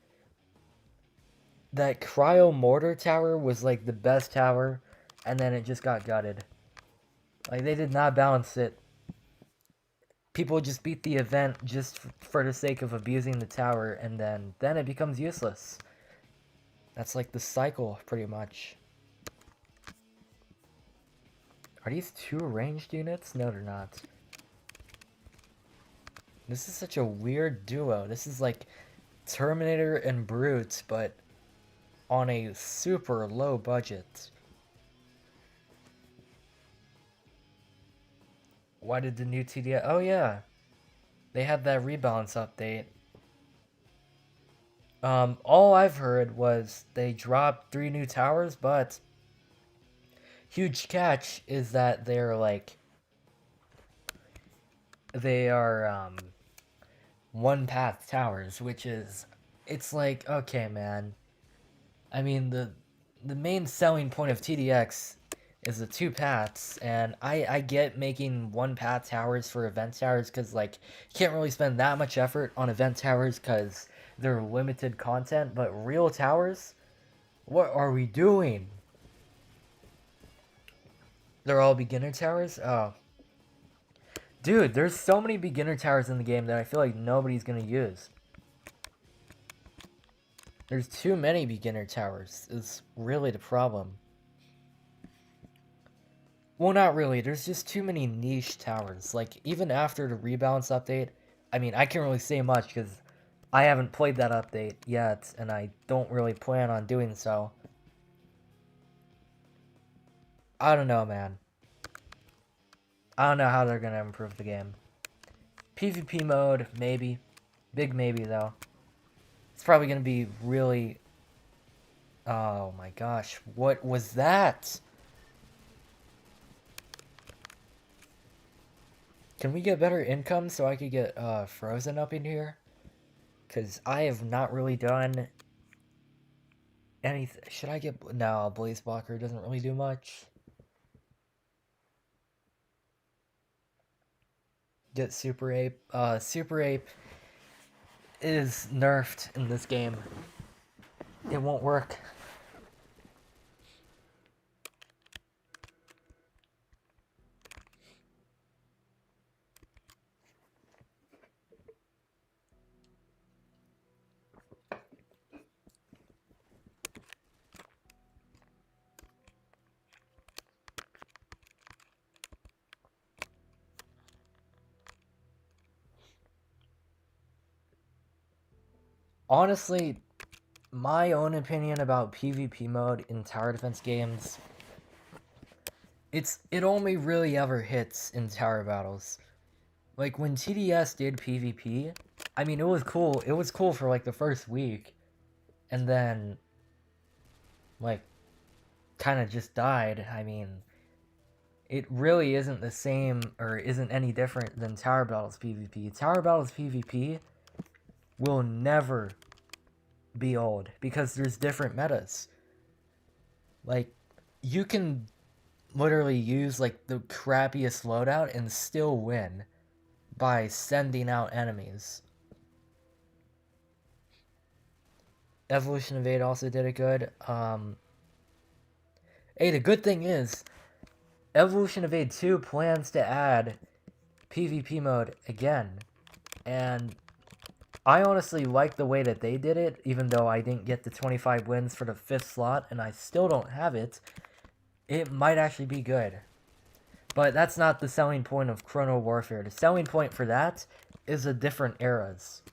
S1: That Cryo Mortar tower was, like, the best tower, and then it just got gutted. Like, they did not balance it. People just beat the event just for the sake of abusing the tower, and then it becomes useless. That's like the cycle, pretty much. Are these two ranged units? No, they're not. This is such a weird duo. This is like Terminator and Brute, but on a super low budget. Why did the new TDI... Oh, yeah. They had that rebalance update. All I've heard was they dropped 3 new towers, but huge catch is that they're like... They are, one path towers, which is, it's like, okay, man. I mean, the main selling point of TDX is the two paths, and I get making one path towers for event towers because, like, you can't really spend that much effort on event towers because they're limited content, but real towers, what are we doing? They're all beginner towers? Oh. Dude, there's so many beginner towers in the game that I feel like nobody's gonna use. There's too many beginner towers, is really the problem. Well, not really. There's just too many niche towers. Like, even after the rebalance update, I mean, I can't really say much because I haven't played that update yet, and I don't really plan on doing so. I don't know, man. I don't know how they're gonna improve the game. PvP mode, maybe. Big maybe, though. It's probably gonna be really... Oh my gosh, what was that? Can we get better income so I could get frozen up in here? Because I have not really done anything. Should I get... No, Blaze Blocker doesn't really do much. Get Super Ape. Super Ape is nerfed in this game. It won't work. Honestly, my own opinion about PvP mode in tower defense games, it only really ever hits in tower battles. Like when TDS did PvP, I mean it was cool. It was cool for like the first week, and then like kind of just died. I mean, it really isn't the same or isn't any different than tower battles PvP. Tower battles PvP will never be old because there's different metas. Like, you can literally use like the crappiest loadout and still win by sending out enemies. Evolution Evade also did it good. Hey, the good thing is, Evolution Evade 2 plans to add PvP mode again, and I honestly like the way that they did it, even though I didn't get the 25 wins for the 5th slot, and I still don't have it. It might actually be good. But that's not the selling point of Chrono Warfare. The selling point for that is the different eras.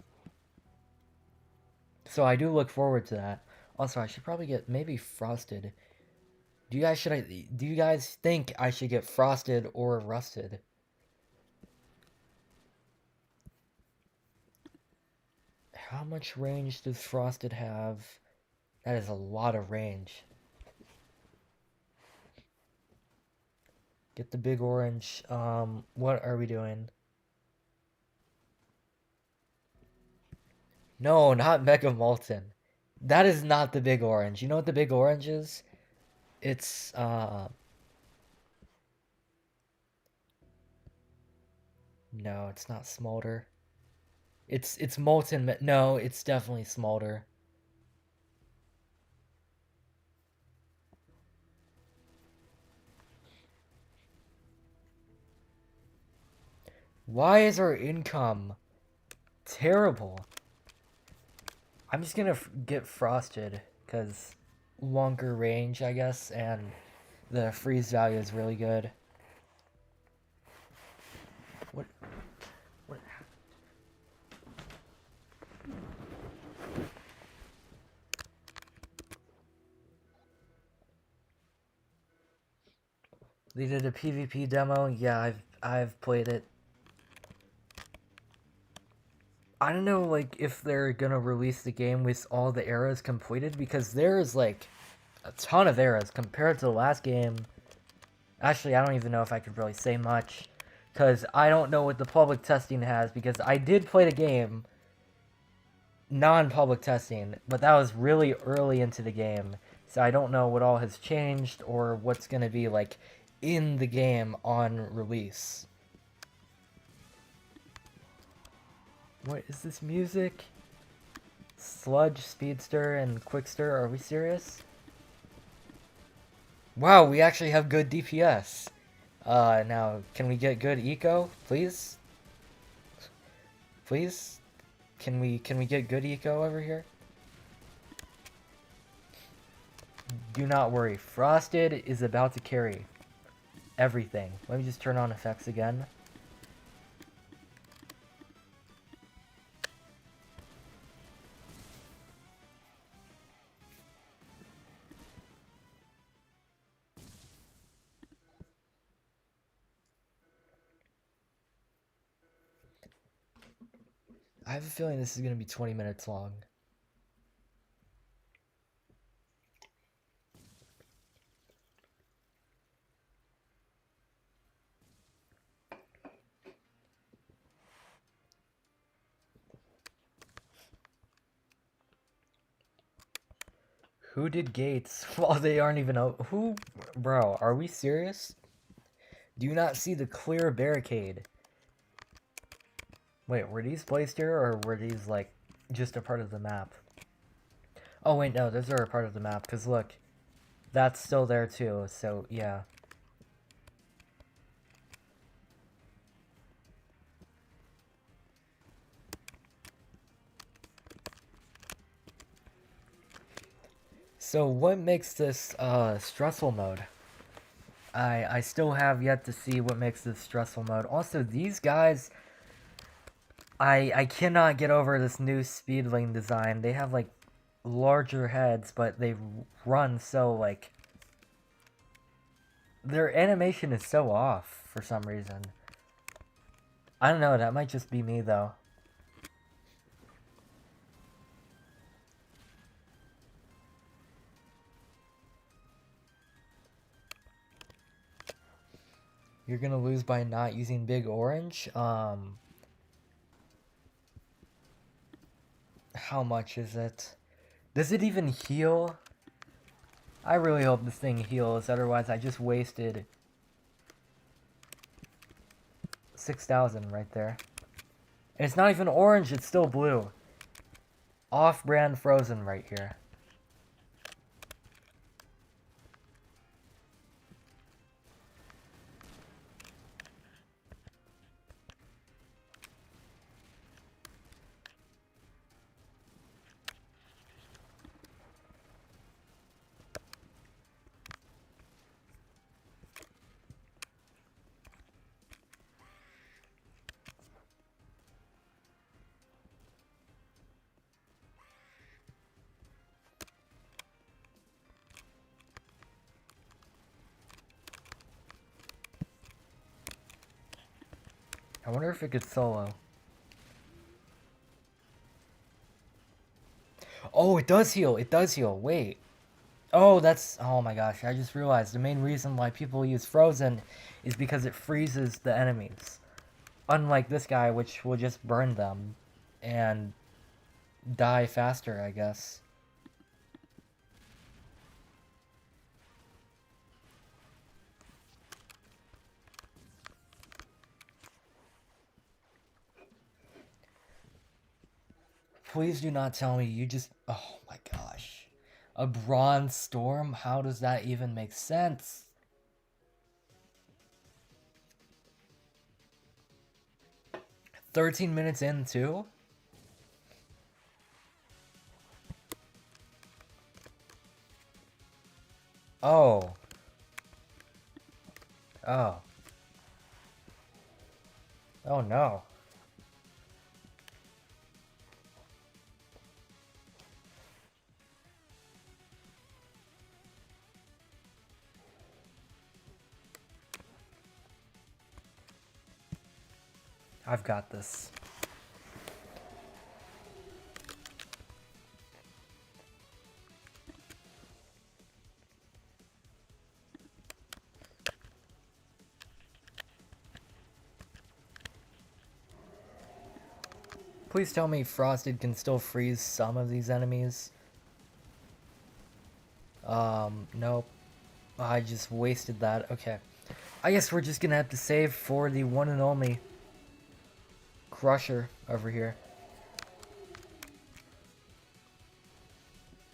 S1: So I do look forward to that. Also, I should probably get maybe Frosted. Do you guys think I should get Frosted or Rusted? How much range does Frosted have? That is a lot of range. Get the big orange. What are we doing? No, not Mega Molten. That is not the big orange. You know what the big orange is? It's, no, it's not Smolder. It's Molten. No, it's definitely Smolder. Why is our income terrible? I'm just gonna get Frosted, because longer range, I guess, and the freeze value is really good. What? What? They did a PvP demo. Yeah, I've played it. I don't know, like, if they're gonna release the game with all the eras completed, because there's, like, a ton of eras compared to the last game. Actually, I don't even know if I could really say much. because I don't know what the public testing has, because I did play the game non-public testing, but that was really early into the game, so I don't know what all has changed or what's going to be like in the game on release. What is this music? Sludge, Speedster, and Quickster, are we serious? Wow, we actually have good DPS. Now, can we get good eco, please? Please? Can we get good eco over here? Do not worry, Frosted is about to carry everything. Let me just turn on effects again. I have a feeling this is going to be 20 minutes long. Who did gates while they aren't even open? Who? Bro, are we serious? Do you not see the clear barricade? Wait, were these placed here, or were these, like, just a part of the map? Oh, wait, no, those are a part of the map, because look, that's still there too, so, yeah. So, what makes this, stressful mode? I still have yet to see what makes this stressful mode. Also, these guys, I cannot get over this new speedling design. They have, like, larger heads, but they run so, like, their animation is so off for some reason. I don't know, that might just be me, though. You're gonna lose by not using Big Orange? How much is it? Does it even heal? I really hope this thing heals, otherwise I just wasted 6,000 right there. And it's not even orange, it's still blue. Off-brand Frozen right here. I wonder if it could solo. Oh, it does heal. It does heal. Wait. Oh, that's... Oh my gosh. I just realized the main reason why people use Frozen is because it freezes the enemies. Unlike this guy, which will just burn them and die faster, I guess. Please do not tell me you just... Oh my gosh. A Bronze Storm? How does that even make sense? "13 minutes in, too?" Oh. Oh. Oh no. I've got this. Please tell me Frosted can still freeze some of these enemies. Nope. I just wasted that. Okay. I guess we're just gonna have to save for the one and only Crusher over here.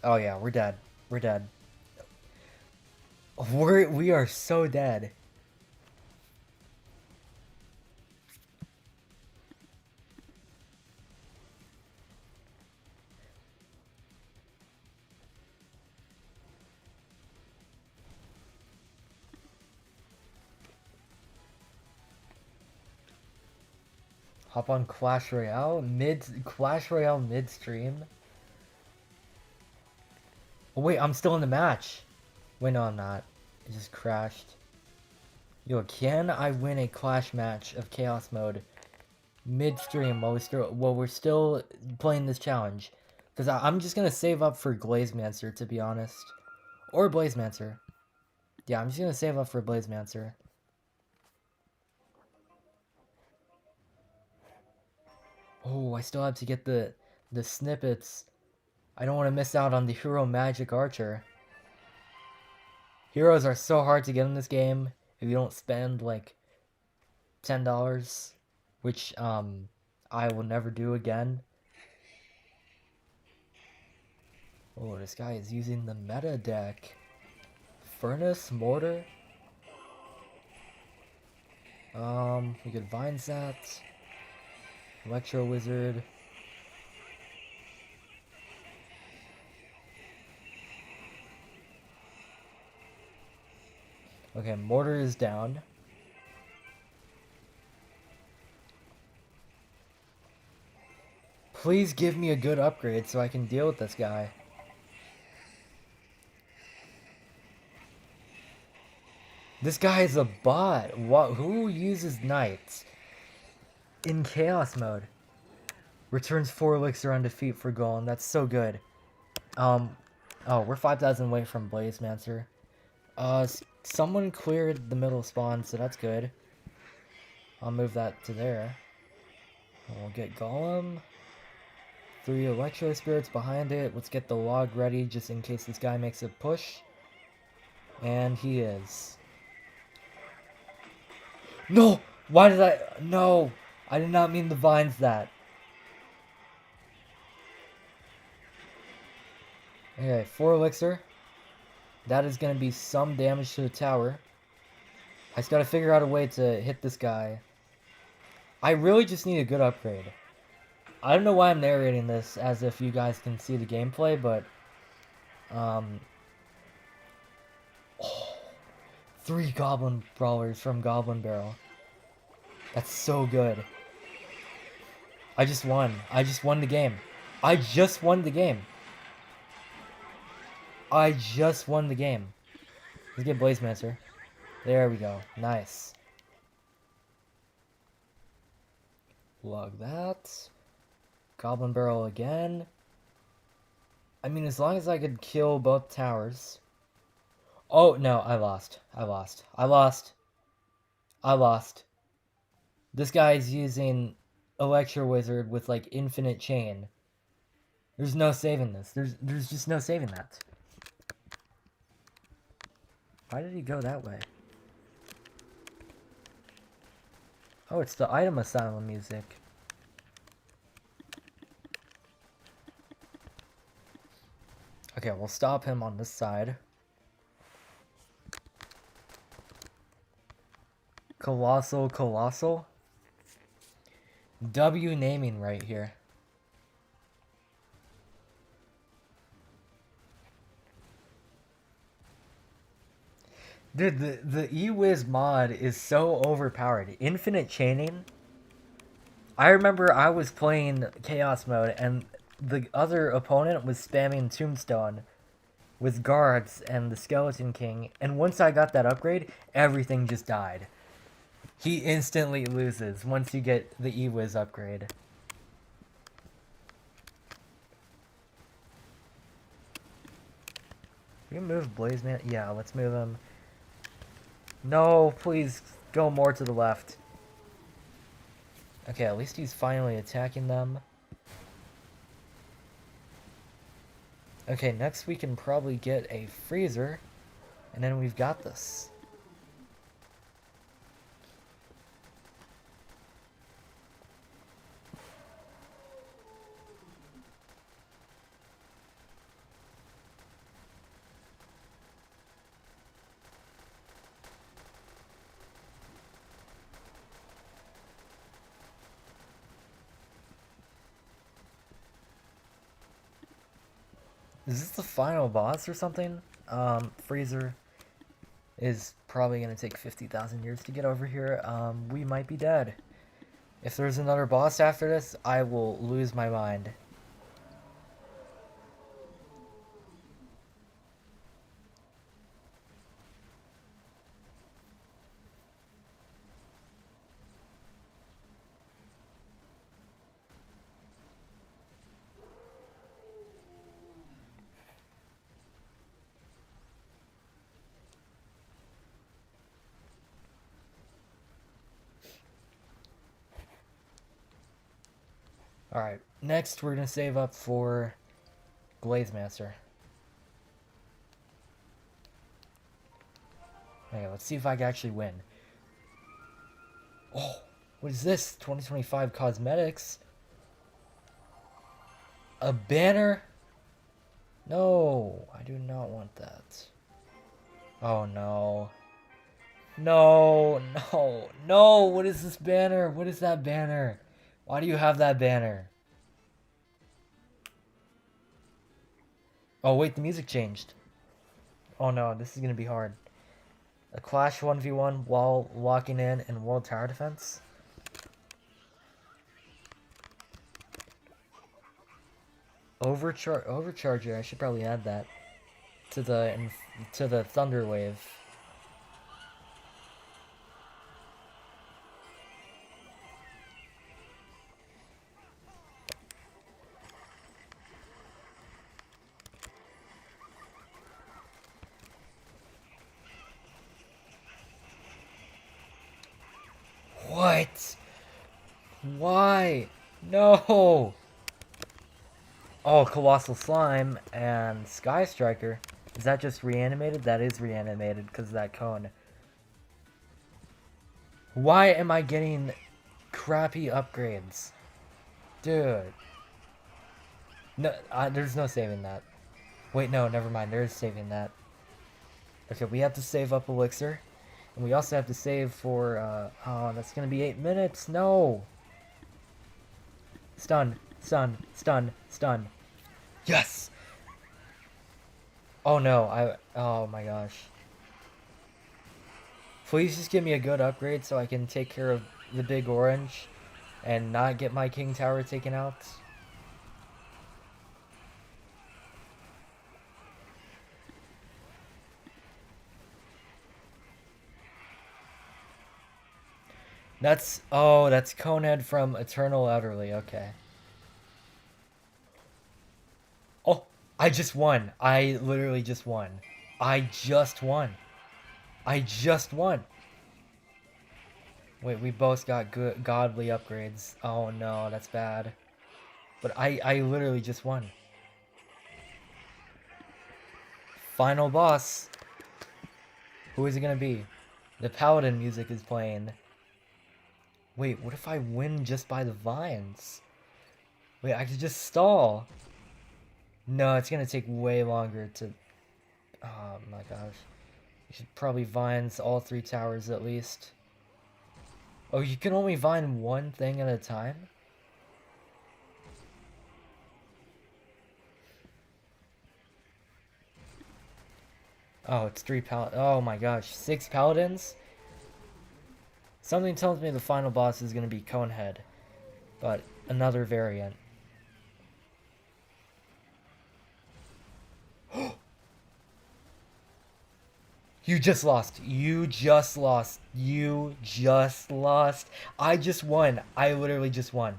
S1: Oh yeah, we're dead. We're dead. We are so dead. Hop on Clash Royale midstream. Oh wait, I'm still in the match. Wait, no, I'm not. It just crashed. Yo, can I win a Clash match of Chaos Mode midstream while we're still playing this challenge? Because I'm just gonna save up for Glazemancer, to be honest, or Blazemancer. Yeah, I'm just gonna save up for Blazemancer. Oh, I still have to get the snippets. I don't want to miss out on the Hero Magic Archer. Heroes are so hard to get in this game if you don't spend like $10, which I will never do again. Oh, this guy is using the meta deck. Furnace, Mortar. We could Vine Zat. Electro Wizard. Okay, Mortar is down. Please give me a good upgrade so I can deal with this guy. This guy is a bot. What? Who uses knights in chaos mode? Returns 4 elixir on defeat for Golem. That's so good. Oh, we're 5,000 away from Blazemancer. Someone cleared the middle spawn, so that's good. I'll move that to there. And we'll get Golem. 3 Electro Spirits behind it. Let's get the log ready just in case this guy makes a push. And he is. No! Why did I... No! I did not mean the vines that. Okay, 4 elixir. That is going to be some damage to the tower. I just got to figure out a way to hit this guy. I really just need a good upgrade. I don't know why I'm narrating this as if you guys can see the gameplay, but... Oh, 3 Goblin Brawlers from Goblin Barrel. That's so good. I just won. I just won the game. I just won the game. I just won the game. Let's get Blazemancer. There we go. Nice. Log that. Goblin Barrel again. I mean, as long as I could kill both towers. Oh, no, I lost. I lost. I lost. I lost. This guy is using Electro Wizard with, like, infinite chain. There's no saving this. There's just no saving that. Why did he go that way? Oh, it's the item asylum music. Okay, we'll stop him on this side. Colossal. W naming right here. Dude, the eWiz mod is so overpowered. Infinite chaining. I remember I was playing Chaos mode and the other opponent was spamming Tombstone with guards and the Skeleton King, and once I got that upgrade, everything just died. He instantly loses once you get the eWiz upgrade. We can move Blazeman. Yeah, let's move him. No, please go more to the left. Okay, at least he's finally attacking them. Okay, next we can probably get a freezer, and then we've got this. Is this the final boss or something? Freezer is probably gonna take 50,000 years to get over here. We might be dead. If there's another boss after this, I will lose my mind. Alright, next we're gonna save up for Glazemaster. Okay, let's see if I can actually win. Oh, what is this? 2025 cosmetics? A banner? No, I do not want that. Oh no. No, no, no, what is this banner? What is that banner? Why do you have that banner? Oh wait, the music changed. Oh no, this is gonna be hard. A Clash 1v1 while walking in World Tower Defense? Overcharger, I should probably add that to the Thunder Wave. What? Why? No! Oh, Colossal Slime and Sky Striker. Is that just reanimated? That is reanimated because of that cone. Why am I getting crappy upgrades? Dude. No, there's no saving that. Wait, no, never mind. There is saving that. Okay, we have to save up Elixir. And we also have to save for, oh, that's gonna be 8 minutes. No! Stun, stun, stun, stun. Yes! Oh no, oh my gosh. Please just give me a good upgrade so I can take care of the big orange and not get my king tower taken out. Oh, that's Conehead from Eternal Utterly, okay. Oh, I just won. I literally just won. I just won. I just won. Wait, we both got good godly upgrades. Oh no, that's bad. But I literally just won. Final boss. Who is it gonna be? The paladin music is playing. Wait, what if I win just by the vines? Wait, I could just stall. No, it's gonna take way longer to... Oh my gosh. You should probably vines all 3 towers at least. Oh, you can only vine one thing at a time? Oh, it's 3 paladins. Oh my gosh, 6 paladins? Something tells me the final boss is going to be Conehead, but another variant. You just lost. You just lost. You just lost. I just won. I literally just won.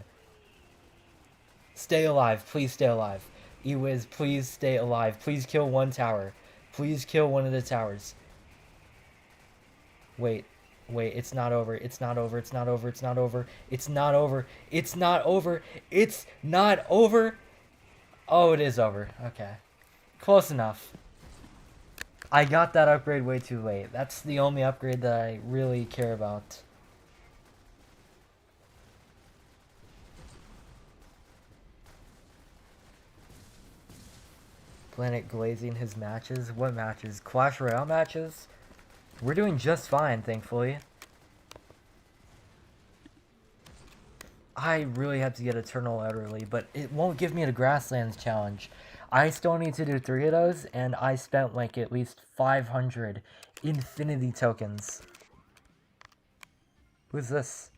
S1: Stay alive. Please stay alive. Ewiz, please stay alive. Please kill one tower. Please kill one of the towers. Wait. Wait, it's not over. It's not over. It's not over. It's not over. It's not over. It's not over. It's not over. Oh, it is over. Okay. Close enough. I got that upgrade way too late. That's the only upgrade that I really care about. Planet glazing his matches? What matches? Clash Royale matches? We're doing just fine, thankfully. I really have to get Eternal Utterly, but it won't give me the Grasslands challenge. I still need to do 3 of those, and I spent like at least 500 infinity tokens. Who's this?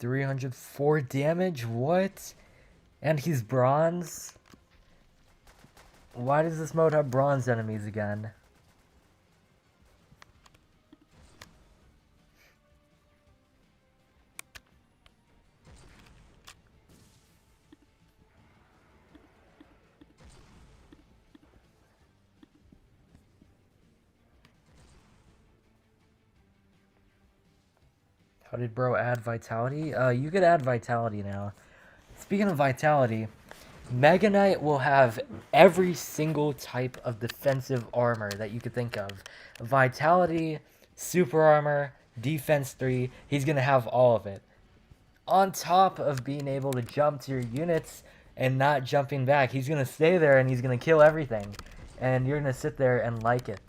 S1: $304 damage? What? And he's bronze? Why does this mode have bronze enemies again? How did bro add vitality? You could add vitality now. Speaking of vitality, Mega Knight will have every single type of defensive armor that you could think of. Vitality, super armor, defense 3, he's going to have all of it. On top of being able to jump to your units and not jumping back, he's going to stay there and he's going to kill everything. And you're going to sit there and like it.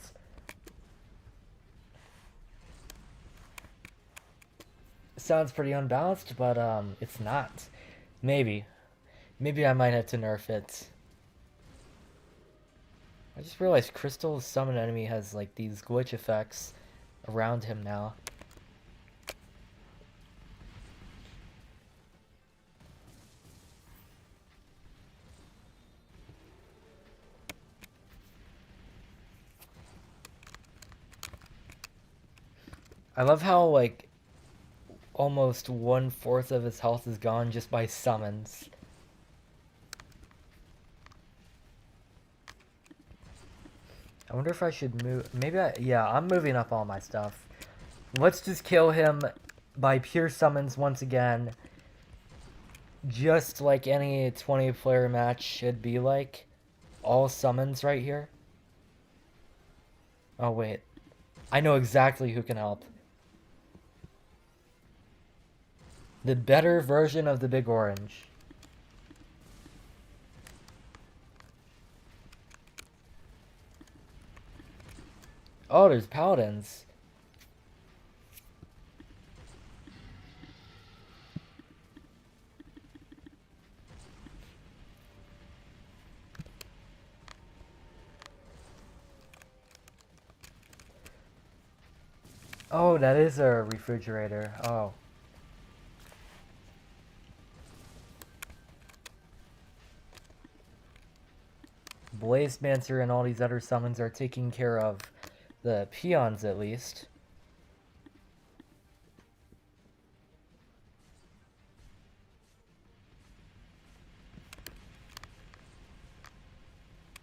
S1: Sounds pretty unbalanced, but it's not. Maybe I might have to nerf it. I just realized Crystal's summon enemy has like these glitch effects around him now. I love how like almost 1/4 of his health is gone just by summons. I wonder if I should move. Maybe yeah, I'm moving up all my stuff. Let's just kill him by pure summons once again. Just like any 20-player match should be like. All summons right here. Oh, wait. I know exactly who can help. The better version of the big orange. Oh, there's paladins. Oh, that is a refrigerator. Oh. Blazemancer and all these other summons are taking care of the peons at least.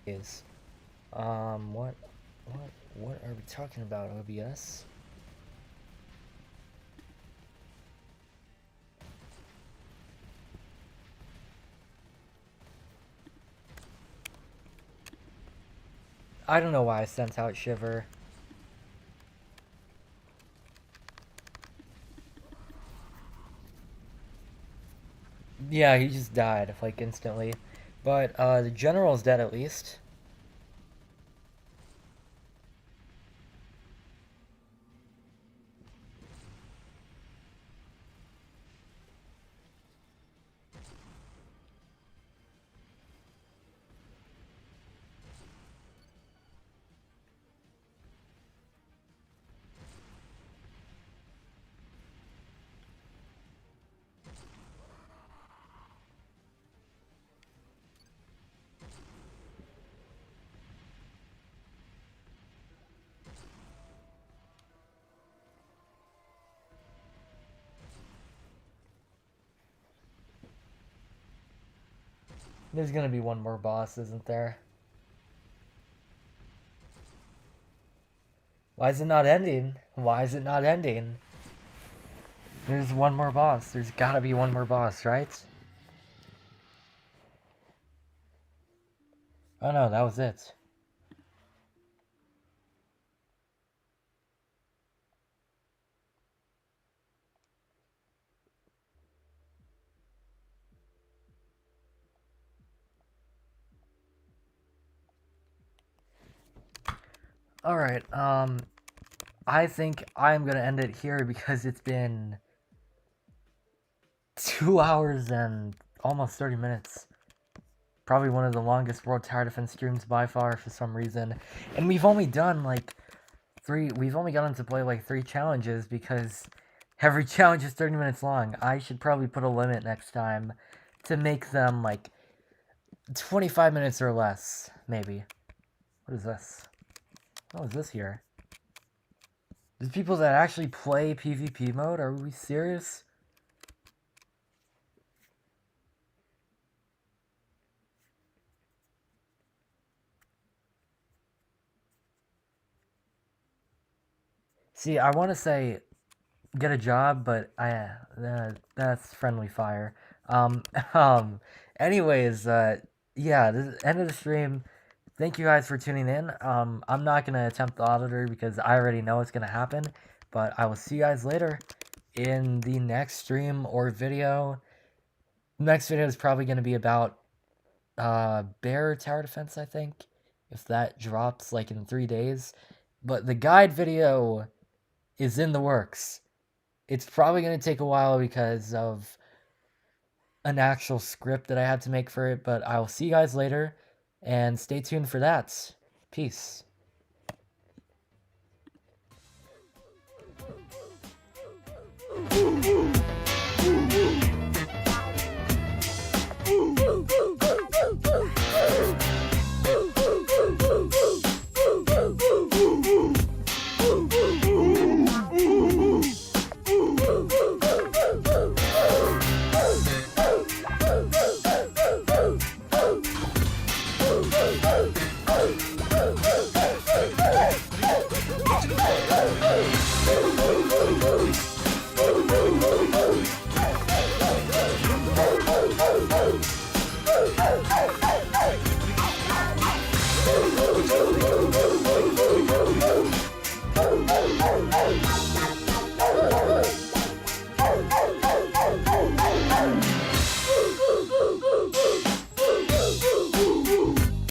S1: Is what are we talking about, OBS? I don't know why I sent out Shiver. Yeah, he just died, like, instantly. But, the general's dead at least. There's gonna be one more boss, isn't there? Why is it not ending? Why is it not ending? There's one more boss. There's gotta be one more boss, right? Oh no, that was it. Alright, I think I'm gonna end it here because it's been 2 hours and almost 30 minutes. Probably one of the longest World Tower Defense streams by far for some reason. And we've only done like we've only gotten to play like 3 challenges because every challenge is 30 minutes long. I should probably put a limit next time to make them like 25 minutes or less, maybe. What is this? What is this here? There's people that actually play PvP mode? Are we serious? See, I want to say get a job, but that's friendly fire. Um, um, anyways, yeah, this is end of the stream. Thank you guys for tuning in. I'm not gonna attempt the auditor because I already know it's gonna happen, but I will see you guys later in the next stream or video. Next video is probably gonna be about bear tower defense, I think, if that drops like in 3 days. But the guide video is in the works. It's probably going to take a while because of an actual script that I had to make for it, but I will see you guys later, and stay tuned for that. Peace. Hey!